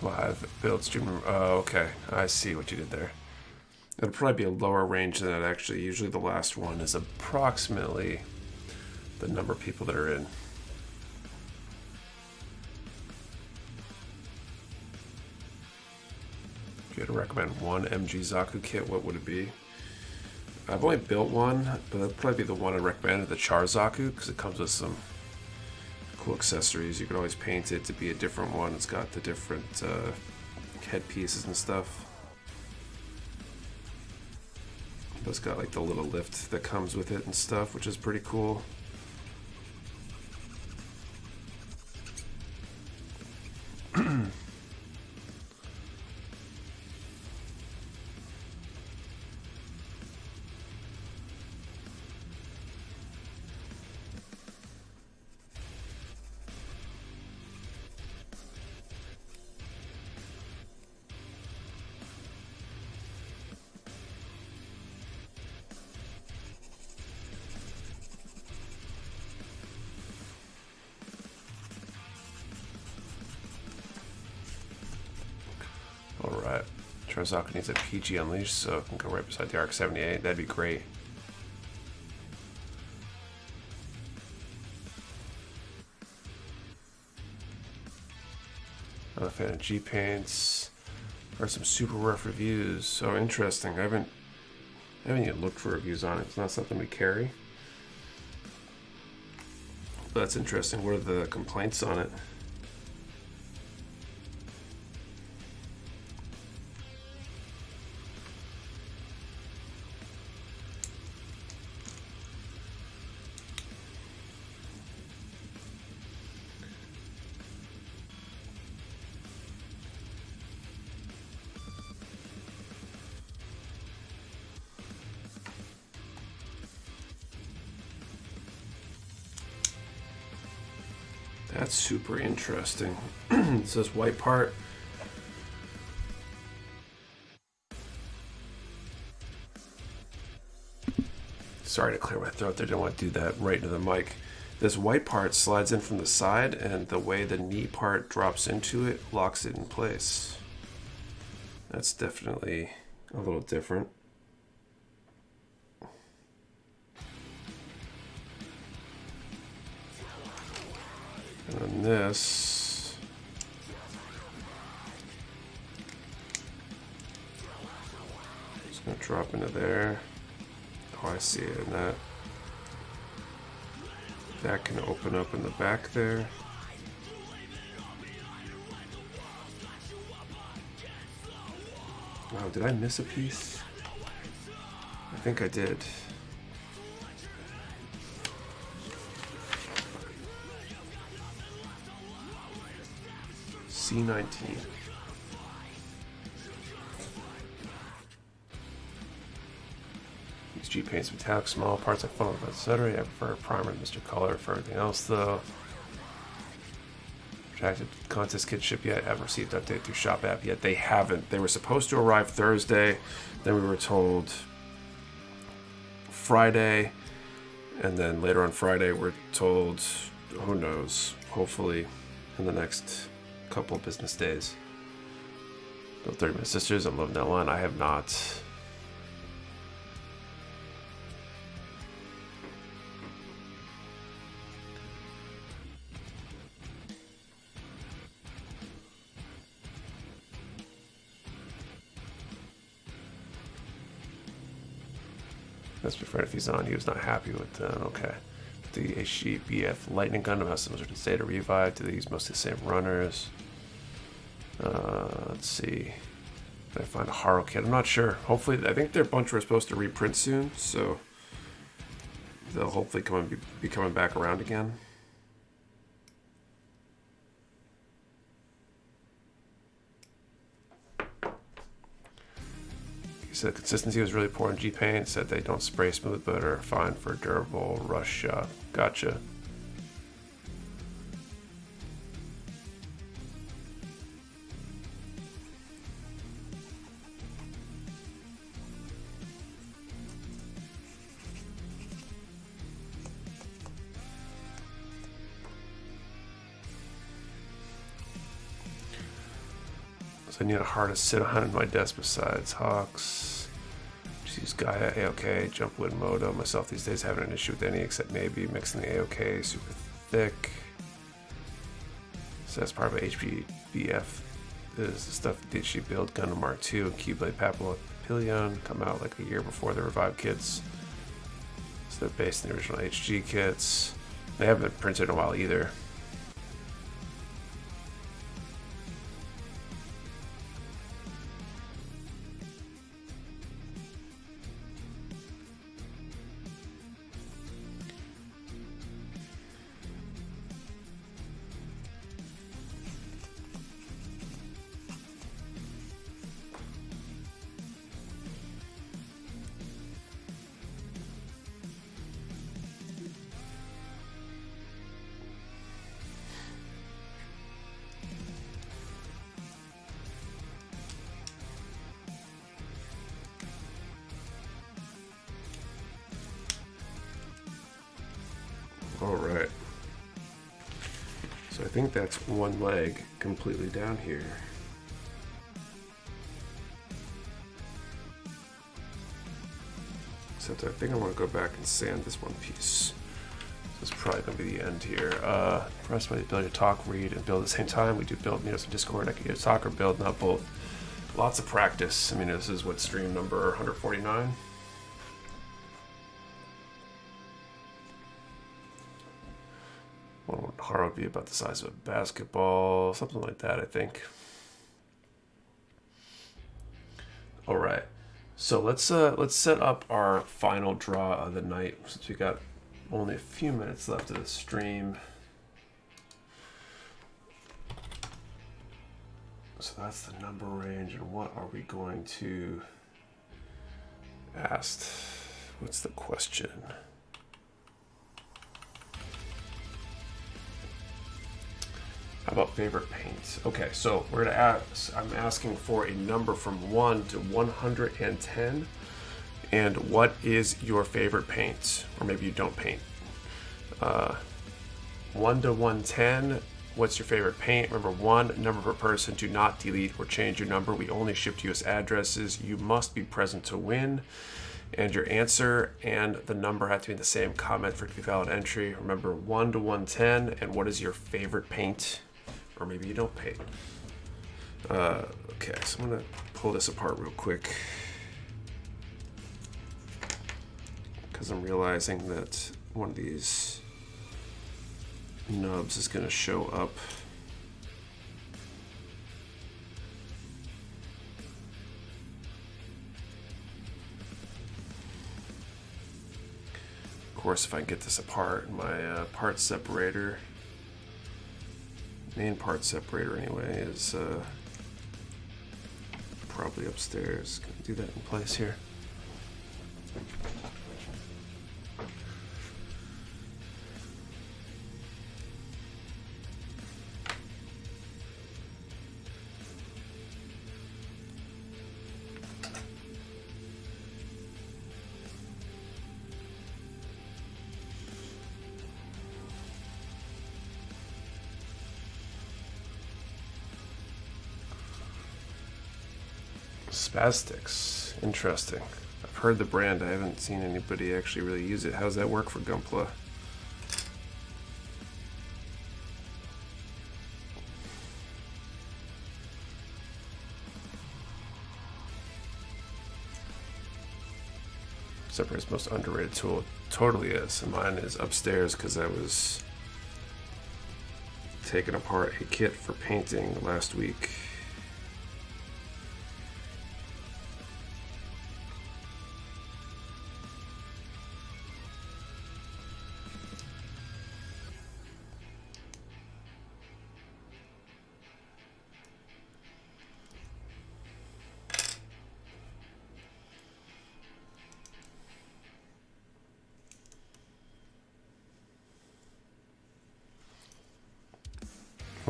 Live build stream. Oh, okay. I see what you did there. It'll probably be a lower range than it actually. Usually the last one is approximately the number of people that are in. If you had to recommend one MG Zaku kit, what would it be? I've only built one, but that'd probably be the one I'd recommend, the Char Zaku, because it comes with some cool accessories. You could always paint it to be a different one. It's got the different head pieces and stuff. It's got like the little lift that comes with it and stuff, which is pretty cool. Alright, Charizaka needs a PG Unleashed, so it can go right beside the ARC-78. That'd be great. I'm a fan of G-Paints. Or some super rough reviews. So interesting. I haven't even looked for reviews on it. It's not something we carry. But that's interesting. What are the complaints on it? That's super interesting. It says white part. Sorry to clear my throat there. Didn't want to do that right into the mic. This white part slides in from the side, and the way the knee part drops into it locks it in place. That's definitely a little different. And then this, it's going to drop into there. Oh, I see it. And that can open up in the back there. Oh, did I miss a piece? I think I did. C19. These G paints metallic, small parts like funnel, etc. I prefer primer and Mr. Color for everything else, though. Retracted contest kit ship yet? Haven't received update through shop app yet. They haven't. They were supposed to arrive Thursday. Then we were told Friday, and then later on Friday we're told, who knows? Hopefully in the next couple of business days. Built 30 Minute Sisters. I'm loving that line. I have not. That's preferred if he's on. He was not happy with okay. The HGBF Lightning Gundam has similar to Zeta Revive. Do they use mostly the same runners? Let's see. Did I find a Haro kit? I'm not sure. Hopefully, I think their bunch were supposed to reprint soon, so they'll hopefully be coming back around again. said consistency was really poor in G-Paint. Said they don't spray smooth but are fine for durable rush shot. Gotcha. So I need a hard to sit on my desk besides Hawks. Just use Gaia, AOK, jump wood modo. Myself these days having an issue with any except maybe mixing the AOK super thick. So that's part of HPBF. This is the stuff that she build Gundam Mark II and Keyblade Papillon come out like a year before the revived kits. So they're based on the original HG kits. They haven't been printed in a while either. Alright, so I think that's one leg completely down here. Except I think I want to go back and sand this one piece. This is probably going to be the end here. For us, my ability to talk, read, and build at the same time. We do build meet us in Discord. I can either talk or build, not both. Lots of practice. I mean, this is what, stream number 149? One would hard be about the size of a basketball, something like that, I think. All right, so let's set up our final draw of the night since we got only a few minutes left of the stream. So that's the number range, and what are we going to ask? What's the question? How about favorite paint? Okay, so we're gonna ask, I'm asking for a number from 1 to 110. And what is your favorite paint? Or maybe you don't paint. 1 to 110, what's your favorite paint? Remember, 1 number per person. Do not delete or change your number. We only ship to US addresses. You must be present to win. And your answer and the number have to be in the same comment for it to be valid entry. Remember, 1 to 110, and what is your favorite paint? Or maybe you don't paint. Okay, so I'm gonna pull this apart real quick because I'm realizing that one of these nubs is gonna show up. Of course, if I can get this apart in my part separator, main part separator anyway, is probably upstairs. Gonna do that in place here. Spastics, interesting. I've heard the brand, I haven't seen anybody actually really use it. How does that work for Gunpla? Separate's most underrated tool. Totally is. And mine is upstairs because I was taking apart a kit for painting last week.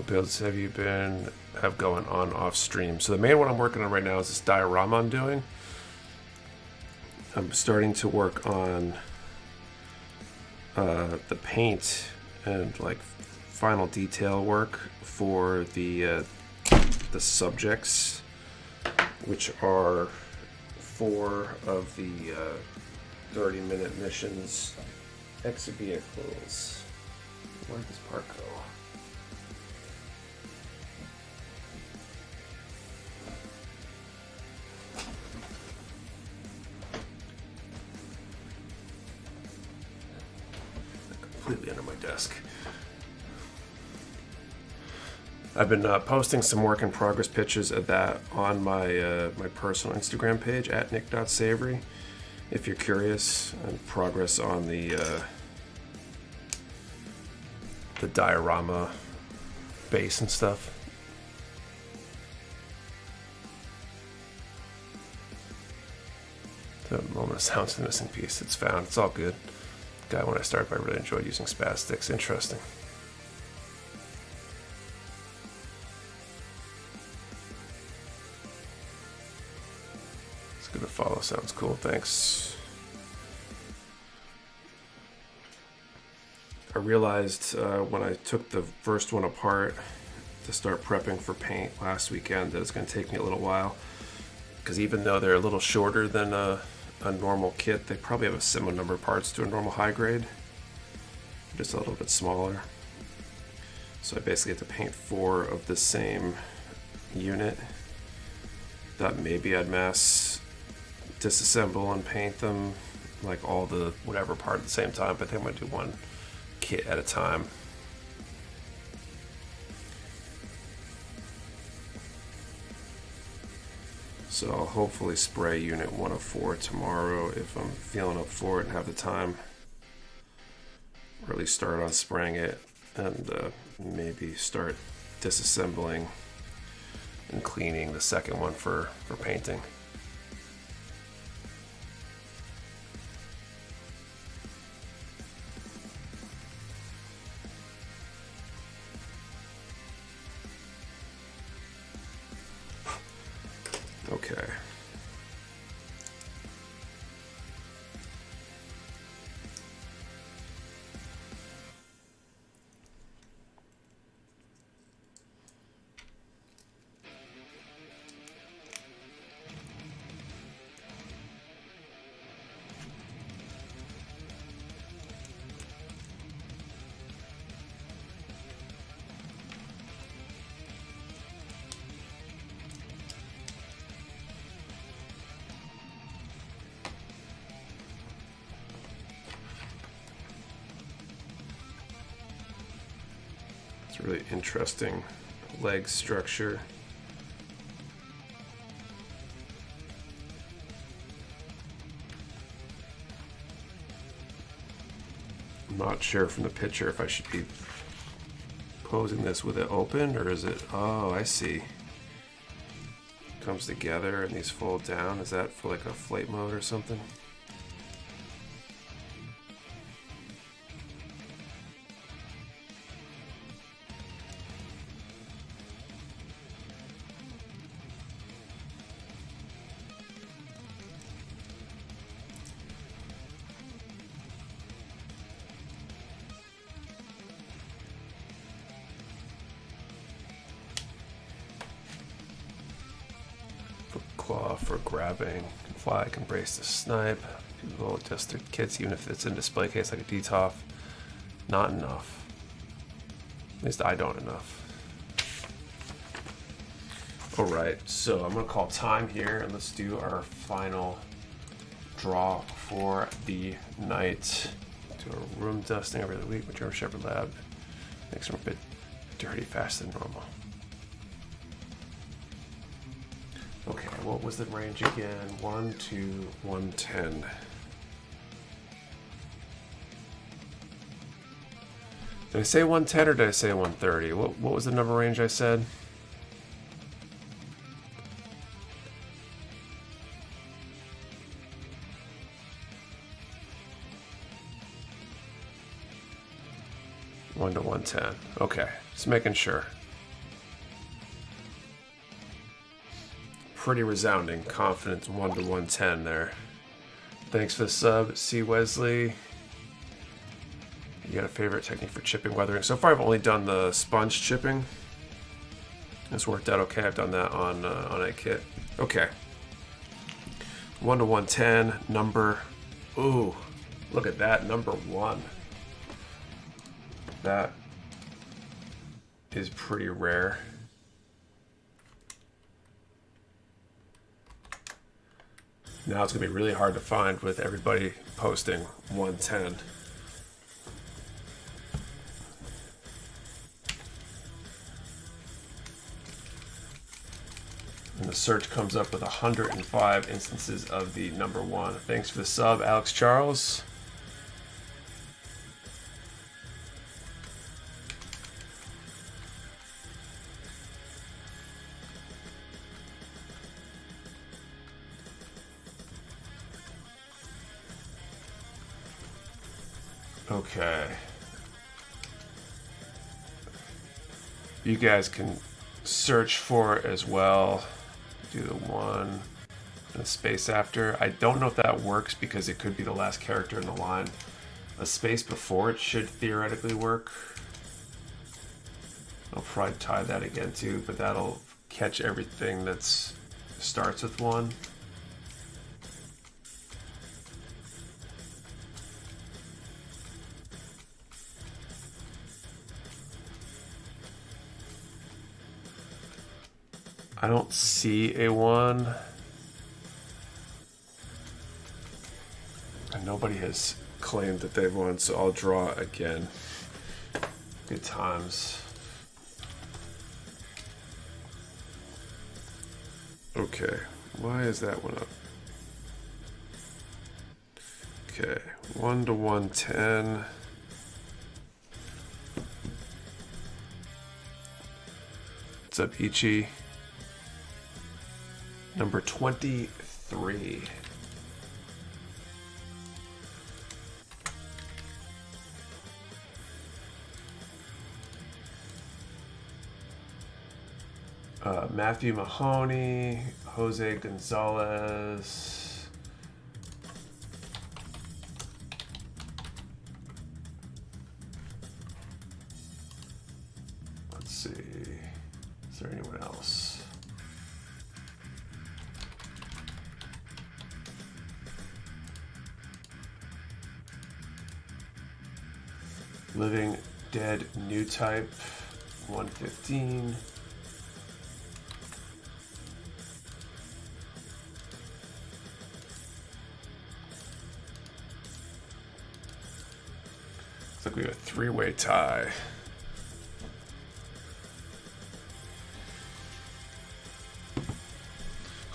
builds have you have going on off stream? So the main one I'm working on right now is this diorama I'm doing. I'm starting to work on the paint and like final detail work for the subjects, which are 4 of the 30-minute missions. Exit vehicles. Where did this part go? Completely under my desk. I've been posting some work in progress pictures of that on my my personal Instagram page at nick.savory. If you're curious, and progress on the diorama base and stuff. The moment of silence in the missing piece. It's found. It's all good. Guy, when I started, I really enjoyed using spastics. Interesting. It's good to follow. Sounds cool. Thanks. I realized when I took the first one apart to start prepping for paint last weekend that it's going to take me a little while, because even though they're a little shorter than a normal kit, they probably have a similar number of parts to a normal high grade, just a little bit smaller. So I basically have to paint 4 of the same unit. Thought maybe I'd mass disassemble and paint them, like all the whatever part at the same time, but I think I'm going to do one kit at a time. So I'll hopefully spray unit 1 of 4 tomorrow if I'm feeling up for it and have the time. Or at least start on spraying it, and maybe start disassembling and cleaning the second one for painting. Okay. Really interesting leg structure. I'm not sure from the picture if I should be posing this with it open, or is it, oh, I see. Comes together and these fold down. Is that for like a flight mode or something? Claw for grabbing, fly can brace to snipe. People just the kits, even if it's in display case like a DTOF. Not enough. At least I don't enough. Alright, so I'm gonna call time here and let's do our final draw for the night. Do a room dusting every other week with German Shepherd Lab. Makes them a bit dirty faster than normal. Okay, what was the range again? 1 to 110. Did I say 110 or did I say 130? What was the number range I said? $1 to $110. Okay, just making sure. pretty resounding. Confidence 1 to 110 there. Thanks for the sub, C. Wesley. You got a favorite technique for chipping, weathering? So far, I've only done the sponge chipping. It's worked out okay. I've done that on a kit. Okay. 1 to 110. Number. Ooh, look at that. Number 1. That is pretty rare. Now it's going to be really hard to find with everybody posting 110. And the search comes up with 105 instances of the number 1. Thanks for the sub, Alex Charles. Okay. You guys can search for it as well. Do the 1 and a space after. I don't know if that works because it could be the last character in the line. A space before it should theoretically work. I'll probably try that again too, but that'll catch everything that starts with 1. I don't see a 1. And nobody has claimed that they've won, so I'll draw again. Good times. Okay, why is that one up? Okay, 1 to 110. What's up, Ichi? Number 23. Matthew Mahoney, Jose Gonzalez. Let's see. Is there anyone else? Living Dead New Type 115. Looks like we have a 3-way tie.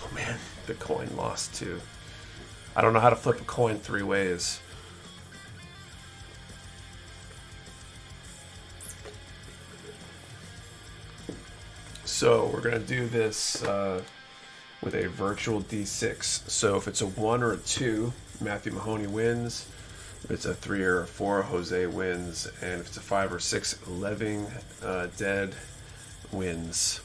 Oh man, the coin lost too. I don't know how to flip a coin 3 ways. So we're going to do this with a virtual D6. So if it's a 1 or a 2, Matthew Mahoney wins. If it's a 3 or a 4, Jose wins. And if it's a 5 or 6, Living Dead wins.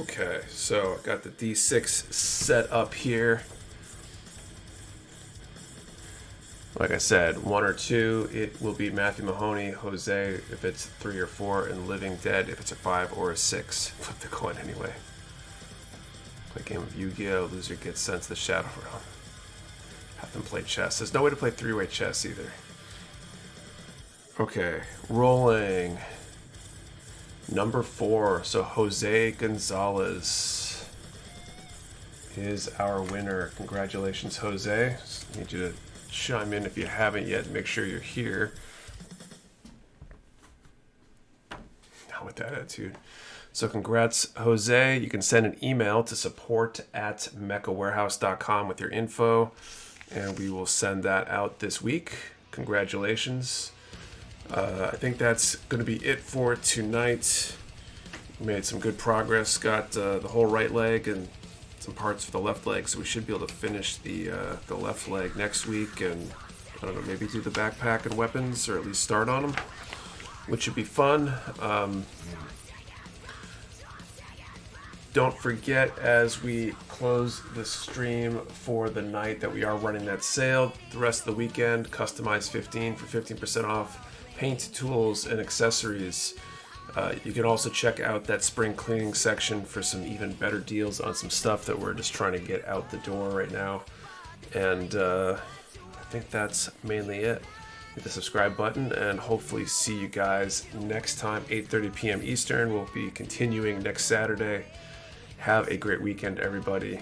Okay, so I've got the D6 set up here. Like I said, 1 or 2, it will be Matthew Mahoney, Jose if it's 3 or 4, and Living Dead if it's a 5 or a 6. Flip the coin anyway. Play a game of Yu-Gi-Oh! Loser gets sent to the Shadow Realm. Have them play chess. There's no way to play 3-way chess either. Okay, rolling. Number 4, so Jose Gonzalez is our winner. Congratulations, Jose. Just need you to chime in if you haven't yet. Make sure you're here. Not with that attitude. So congrats, Jose. You can send an email to support@mechawarehouse.com with your info, and we will send that out this week. Congratulations. I think that's going to be it for tonight. Made some good progress. Got the whole right leg and some parts for the left leg, so we should be able to finish the left leg next week, and I don't know, maybe do the backpack and weapons, or at least start on them, which should be fun. Don't forget, as we close the stream for the night, that we are running that sale the rest of the weekend. Customize 15 for 15% off paint, tools, and accessories. You can also check out that spring cleaning section for some even better deals on some stuff that we're just trying to get out the door right now. And I think that's mainly it. Hit the subscribe button, and hopefully see you guys next time, 8:30 p.m. Eastern. We'll be continuing next Saturday. Have a great weekend, everybody.